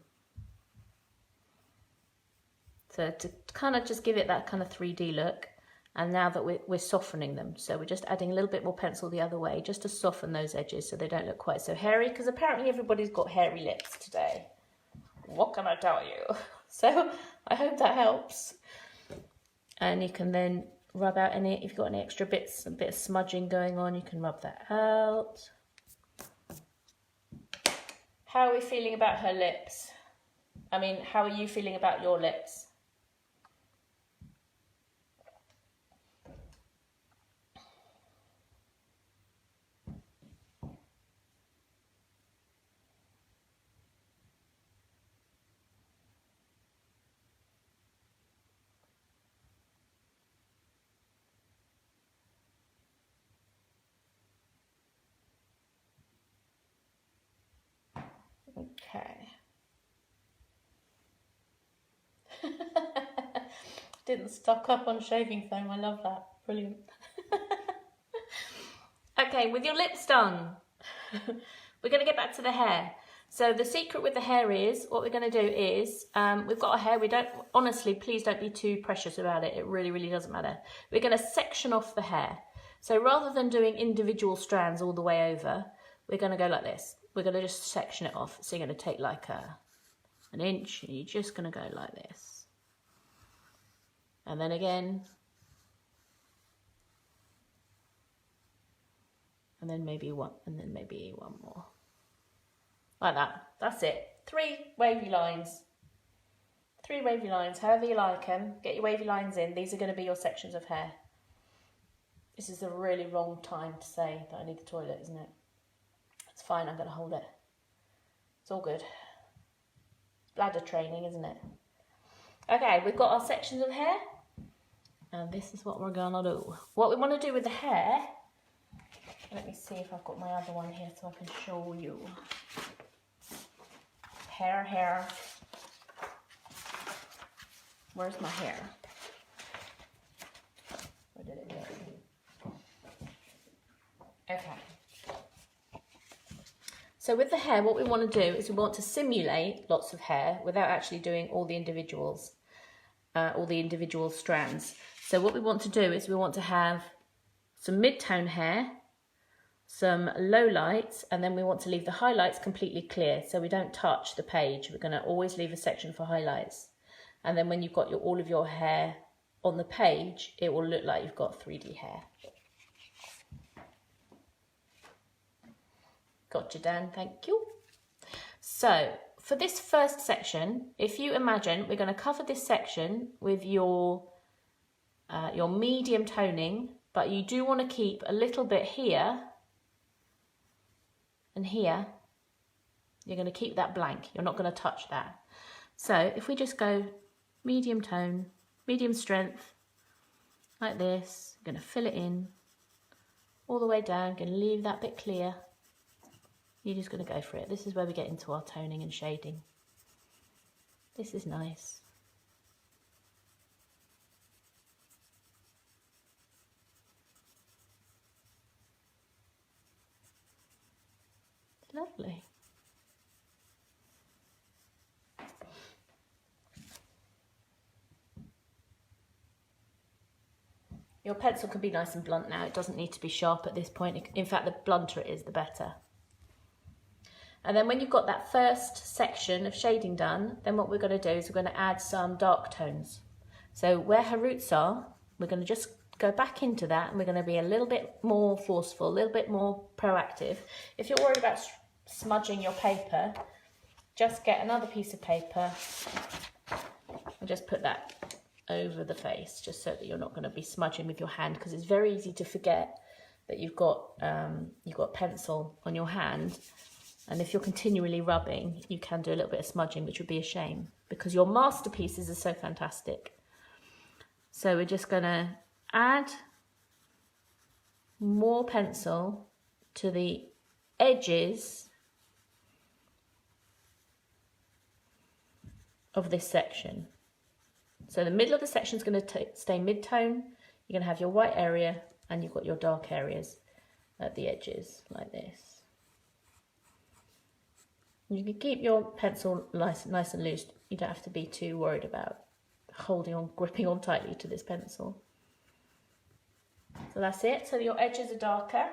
So to kind of just give it that kind of 3D look. And now that we're softening them, so we're just adding a little bit more pencil the other way, just to soften those edges so they don't look quite so hairy, because apparently everybody's got hairy lips today. What can I tell you? So I hope that helps. And you can then rub out any, if you've got any extra bits, a bit of smudging going on, you can rub that out. How are we feeling about her lips? I mean, how are you feeling about your lips? Okay. Didn't stock up on shaving foam. I love that. Brilliant. Okay, with your lips done, we're going to get back to the hair. So the secret with the hair is, what we're going to do is, we've got our hair. We don't, honestly, please don't be too precious about it. It really, really doesn't matter. We're going to section off the hair. So rather than doing individual strands all the way over, we're going to go like this. We're going to just section it off. So you're going to take like an inch, and you're just going to go like this. And then again. And then maybe one, and then maybe one more. Like that. That's it. 3 wavy lines. 3 wavy lines, however you like them. Get your wavy lines in. These are going to be your sections of hair. This is a really wrong time to say that I need the toilet, isn't it? It's fine, I'm going to hold it. It's all good. It's bladder training, isn't it? Okay, we've got our sections of hair. And this is what we're going to do. What we want to do with the hair, let me see if I've got my other one here so I can show you. Hair. Where's my hair? Where did it go? Okay. So with the hair, what we want to do is we want to simulate lots of hair without actually doing all the individuals, all the individual strands. So what we want to do is we want to have some mid-tone hair, some low lights, and then we want to leave the highlights completely clear so we don't touch the page. We're going to always leave a section for highlights. And then when you've got all of your hair on the page, it will look like you've got 3D hair. Gotcha, Dan, thank you. So for this first section, if you imagine, we're going to cover this section with your medium toning, but you do want to keep a little bit here and here. You're going to keep that blank. You're not going to touch that. So if we just go medium tone, medium strength, like this, I'm going to fill it in all the way down, going to leave that bit clear. You're just going to go for it. This is where we get into our toning and shading. This is nice. Lovely. Your pencil can be nice and blunt now. It doesn't need to be sharp at this point. In fact, the blunter it is, the better. And then when you've got that first section of shading done, then what we're going to do is we're going to add some dark tones. So where her roots are, we're going to just go back into that, and we're going to be a little bit more forceful, a little bit more proactive. If you're worried about smudging your paper, just get another piece of paper and just put that over the face, just so that you're not going to be smudging with your hand, because it's very easy to forget that you've got pencil on your hand. And if you're continually rubbing, you can do a little bit of smudging, which would be a shame, because your masterpieces are so fantastic. So we're just going to add more pencil to the edges of this section. So the middle of the section is going to stay mid-tone. You're going to have your white area, and you've got your dark areas at the edges, like this. You can keep your pencil nice and loose. You don't have to be too worried about gripping on tightly to this pencil. So that's it. So your edges are darker.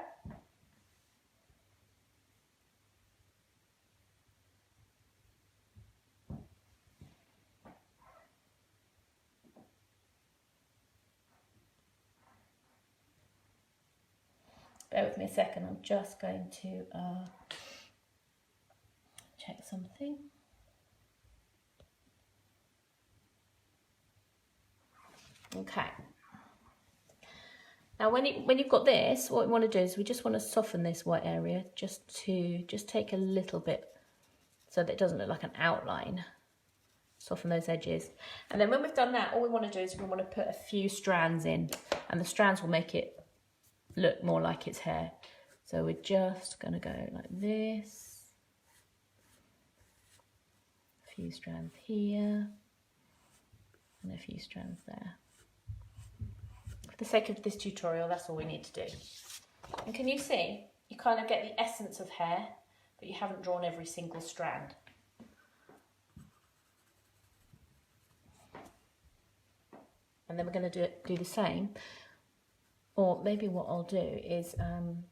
Bear with me a second. I'm just going to check something. Okay. Now when you've got this, what we want to do is we just want to soften this white area just take a little bit so that it doesn't look like an outline. Soften those edges. And then when we've done that, all we want to do is we want to put a few strands in, and the strands will make it look more like it's hair. So we're just going to go like this. A few strands here and a few strands there. For the sake of this tutorial, that's all we need to do. And can you see, you kind of get the essence of hair, but you haven't drawn every single strand. And then we're going to do the same, or maybe what I'll do is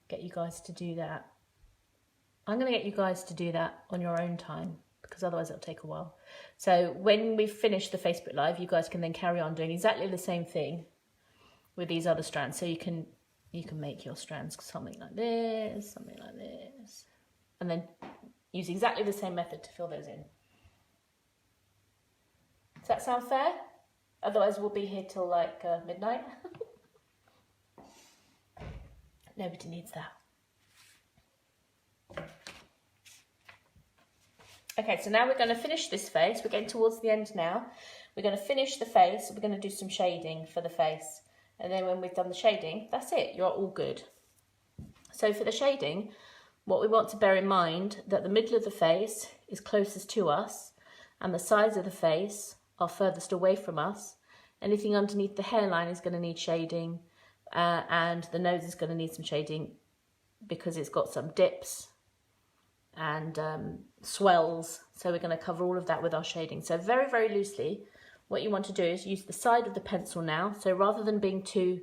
get you guys to do that. I'm going to get you guys to do that on your own time, because otherwise it'll take a while. So when we finish the Facebook Live, you guys can then carry on doing exactly the same thing with these other strands. So you can make your strands something like this, and then use exactly the same method to fill those in. Does that sound fair? Otherwise we'll be here till like midnight. Nobody needs that. Okay, so now we're going to finish this face. We're getting towards the end now. We're going to finish the face. We're going to do some shading for the face. And then when we've done the shading, that's it. You're all good. So for the shading, what we want to bear in mind that the middle of the face is closest to us and the sides of the face are furthest away from us. Anything underneath the hairline is going to need shading, and the nose is going to need some shading because it's got some dips and swells, so we're going to cover all of that with our shading. So very, very loosely, what you want to do is use the side of the pencil now. So rather than being too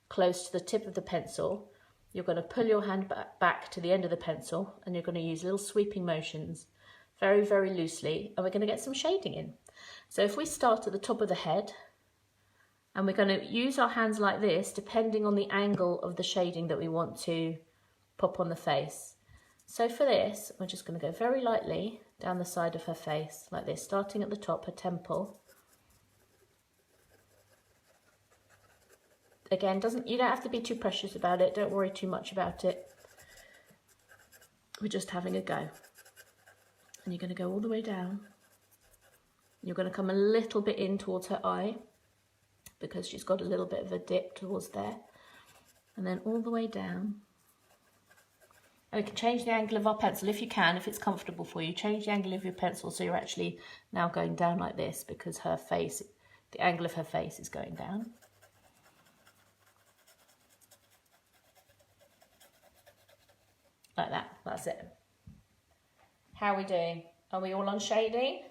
close to the tip of the pencil, you're going to pull your hand back to the end of the pencil, and you're going to use little sweeping motions very, very loosely, and we're going to get some shading in. So if we start at the top of the head, and we're going to use our hands like this, depending on the angle of the shading that we want to pop on the face. So for this, we're just going to go very lightly down the side of her face, like this, starting at the top, her temple. Again, you don't have to be too precious about it, don't worry too much about it. We're just having a go. And you're going to go all the way down. You're going to come a little bit in towards her eye, because she's got a little bit of a dip towards there. And then all the way down. And we can change the angle of our pencil if you can, if it's comfortable for you. Change the angle of your pencil so you're actually now going down like this, because her face, the angle of her face is going down. Like that, that's it. How are we doing? Are we all on shading?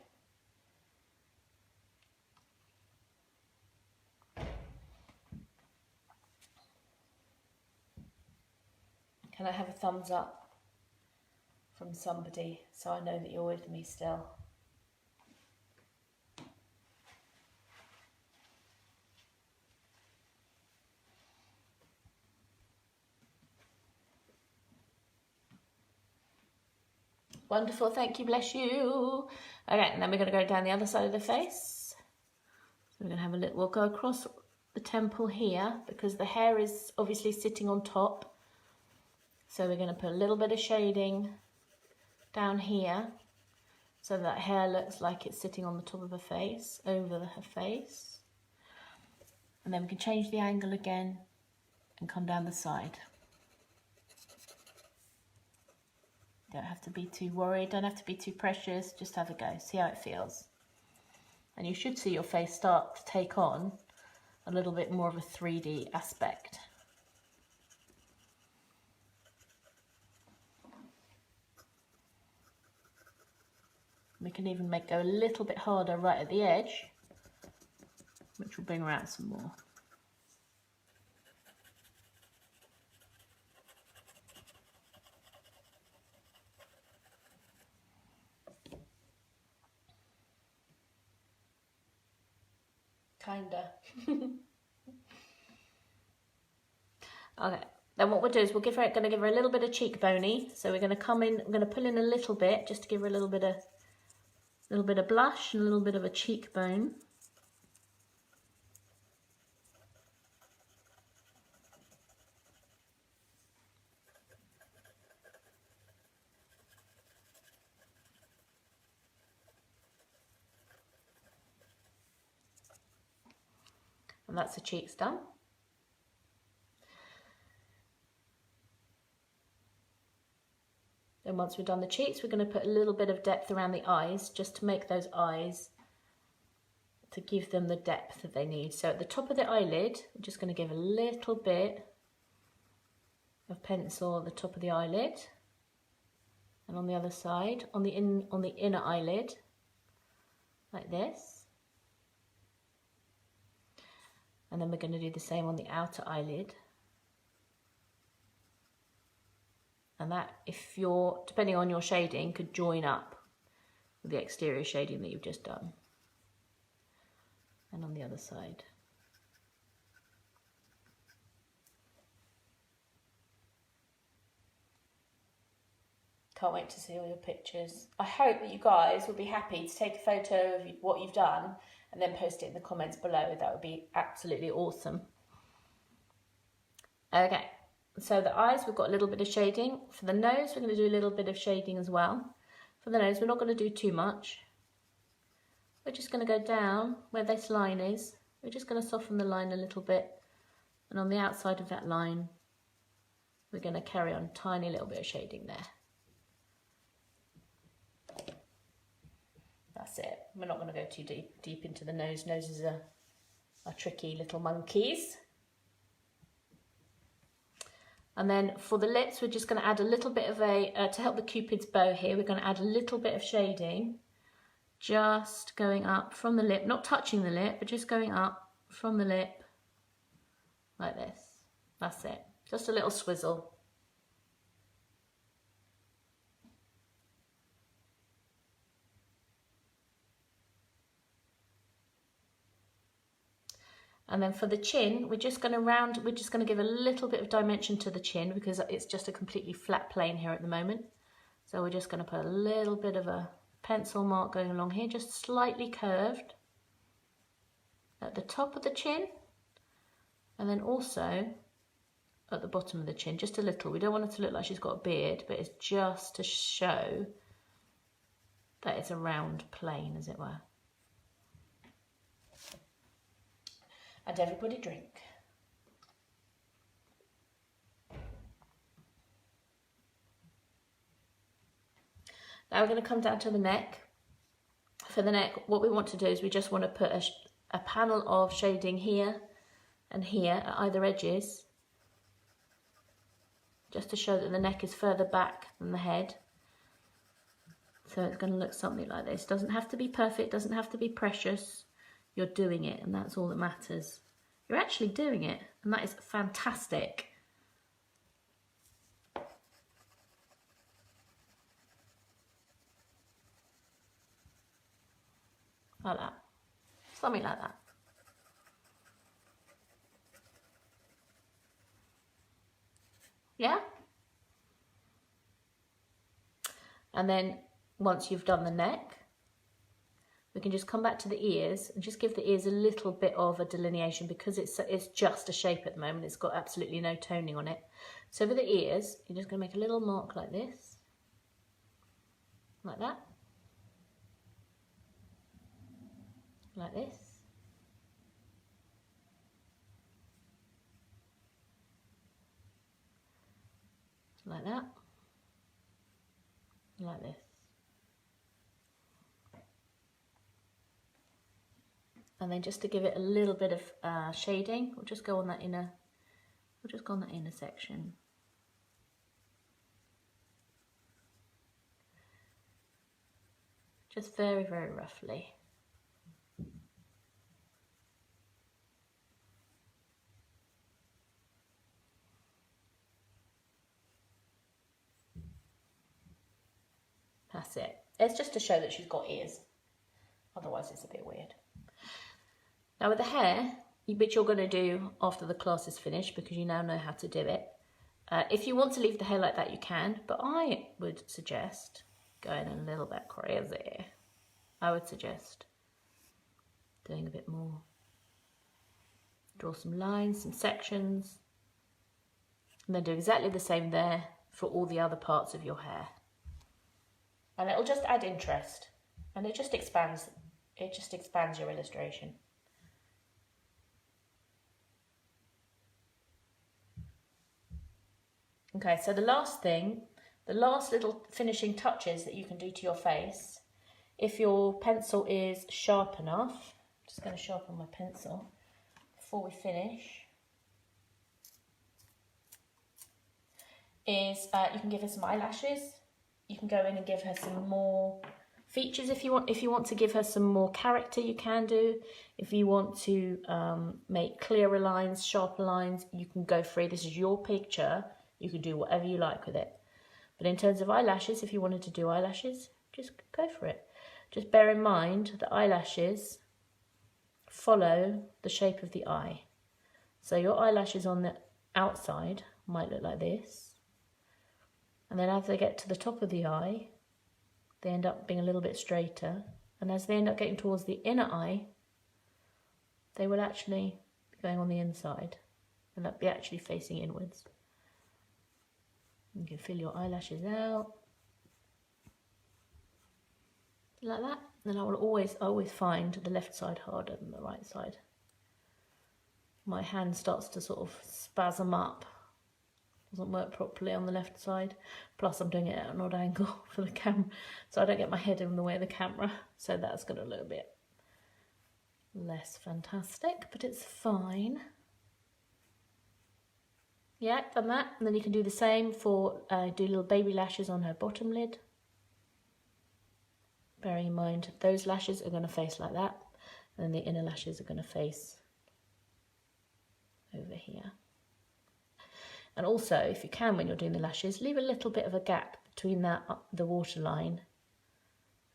Can I have a thumbs up from somebody so I know that you're with me still? Wonderful, thank you, bless you. Okay, and then we're going to go down the other side of the face. So we're going to have a little, we'll go across the temple here, because the hair is obviously sitting on top. So we're going to put a little bit of shading down here, so that hair looks like it's sitting on the top of her face, over her face. And then we can change the angle again and come down the side. Don't have to be too worried, don't have to be too precious, just have a go, see how it feels. And you should see your face start to take on a little bit more of a 3D aspect. We can even go a little bit harder right at the edge, which will bring her out some more. Kinda. Okay, then what we'll do is we'll going to give her a little bit of cheekboney. So we're going to come in, I'm going to pull in a little bit just to give her a little bit of blush and a little bit of a cheekbone. And that's the cheeks done. Then once we've done the cheeks, we're going to put a little bit of depth around the eyes, just to make those eyes, to give them the depth that they need. So at the top of the eyelid, I'm just going to give a little bit of pencil at the top of the eyelid. And on the other side, on the inner eyelid, like this. And then we're going to do the same on the outer eyelid. And that, if you're, depending on your shading, could join up with the exterior shading that you've just done. And on the other side. Can't wait to see all your pictures. I hope that you guys will be happy to take a photo of what you've done and then post it in the comments below. That would be absolutely awesome. Okay, so the eyes, we've got a little bit of shading. For the nose, we're going to do a little bit of shading as well. For the nose, we're not going to do too much. We're just going to go down where this line is. We're just going to soften the line a little bit. And on the outside of that line, we're going to carry on a tiny little bit of shading there. That's it. We're not going to go too deep into the nose. Noses are tricky little monkeys. And then for the lips, we're just going to add a little bit of to help the Cupid's bow here, we're going to add a little bit of shading, just going up from the lip, not touching the lip, but just going up from the lip, like this. That's it. Just a little swizzle. And then for the chin, we're just going to give a little bit of dimension to the chin because it's just a completely flat plane here at the moment. So we're just going to put a little bit of a pencil mark going along here, just slightly curved at the top of the chin, and then also at the bottom of the chin, just a little. We don't want it to look like she's got a beard, but it's just to show that it's a round plane, as it were. And everybody drink. Now we're going to come down to the neck. For the neck, what we want to do is we just want to put a panel of shading here and here at either edges, just to show that the neck is further back than the head. So it's going to look something like this. Doesn't have to be perfect, doesn't have to be precious. You're doing it, and that's all that matters. You're actually doing it, and that is fantastic. Like that. Something like that. Yeah? And then once you've done the neck, we can just come back to the ears and just give the ears a little bit of a delineation because it's just a shape at the moment. It's got absolutely no toning on it. So for the ears, you're just going to make a little mark like this. Like that. Like this. Like that. Like this. And then just to give it a little bit of shading, we'll just go on that inner section. Just very, very roughly. That's it. It's just to show that she's got ears. Otherwise it's a bit weird. Now with the hair, which you're going to do after the class is finished because you now know how to do it. If you want to leave the hair like that, you can. But I would suggest going a little bit crazy. I would suggest doing a bit more. Draw some lines, some sections. And then do exactly the same there for all the other parts of your hair. And it'll just add interest, and it just expands your illustration. Okay, so the last little finishing touches that you can do to your face, if your pencil is sharp enough, I'm just going to sharpen my pencil before we finish, is you can give her some eyelashes. You can go in and give her some more features if you want. If you want to give her some more character, you can do. If you want to make clearer lines, sharper lines, you can go free. This is your picture. You can do whatever you like with it. But in terms of eyelashes, if you wanted to do eyelashes, just go for it. Just bear in mind that eyelashes follow the shape of the eye. So your eyelashes on the outside might look like this. And then as they get to the top of the eye, they end up being a little bit straighter. And as they end up getting towards the inner eye, they will actually be going on the inside and they'll be actually facing inwards. You can fill your eyelashes out like that. And I will always find the left side harder than the right side. My hand starts to sort of spasm up. Doesn't work properly on the left side. Plus I'm doing it at an odd angle for the camera, so I don't get my head in the way of the camera. So that's going to look a bit less fantastic, but it's fine. Yeah, done that. And then you can do the same for do little baby lashes on her bottom lid. Bearing in mind those lashes are going to face like that, and then the inner lashes are going to face over here. And also, if you can, when you're doing the lashes, leave a little bit of a gap between the waterline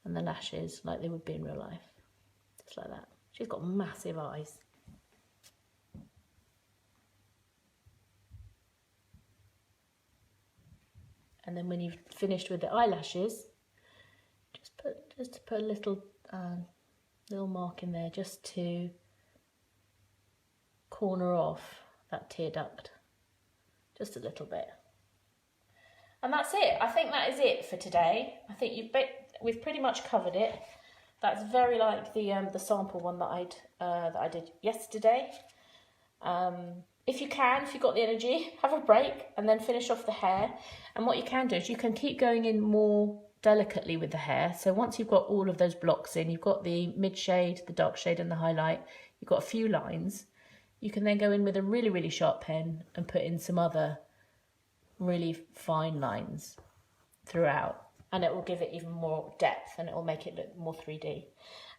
and the lashes, like they would be in real life. Just like that. She's got massive eyes. And then when you've finished with the eyelashes, just put a little mark in there just to corner off that tear duct, just a little bit. And that's it. I think that is it for today. I think we've pretty much covered it. That's very like the sample one that I did yesterday. If you've got the energy, have a break and then finish off the hair. And what you can do is you can keep going in more delicately with the hair. So once you've got all of those blocks in, you've got the mid shade, the dark shade and the highlight, you've got a few lines. You can then go in with a really, really sharp pen and put in some other really fine lines throughout, and it will give it even more depth and it will make it look more 3D.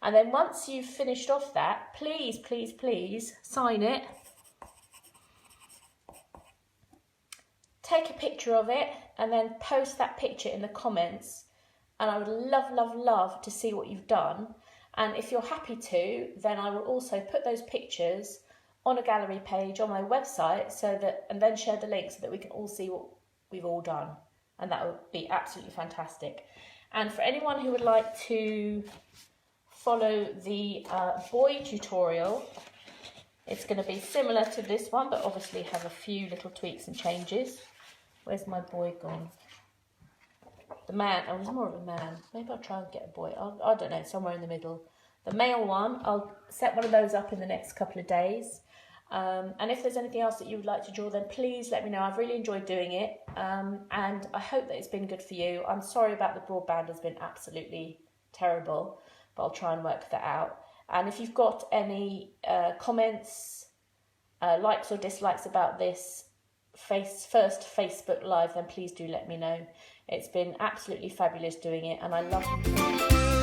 And then once you've finished off that, please, please, please sign it. Take a picture of it and then post that picture in the comments, and I would love, love, love to see what you've done. And if you're happy to, then I will also put those pictures on a gallery page on my website, and then share the link so that we can all see what we've all done, and that would be absolutely fantastic. And for anyone who would like to follow the boy tutorial, it's going to be similar to this one, but obviously have a few little tweaks and changes. Where's my boy gone? The man. Oh, he's more of a man. Maybe I'll try and get a boy. I don't know, somewhere in the middle. The male one, I'll set one of those up in the next couple of days. And if there's anything else that you would like to draw, then please let me know. I've really enjoyed doing it, and I hope that it's been good for you. I'm sorry about the broadband, has been absolutely terrible, but I'll try and work that out. And if you've got any comments, likes or dislikes about this first Facebook Live, then please do let me know. It's been absolutely fabulous doing it, and I love you.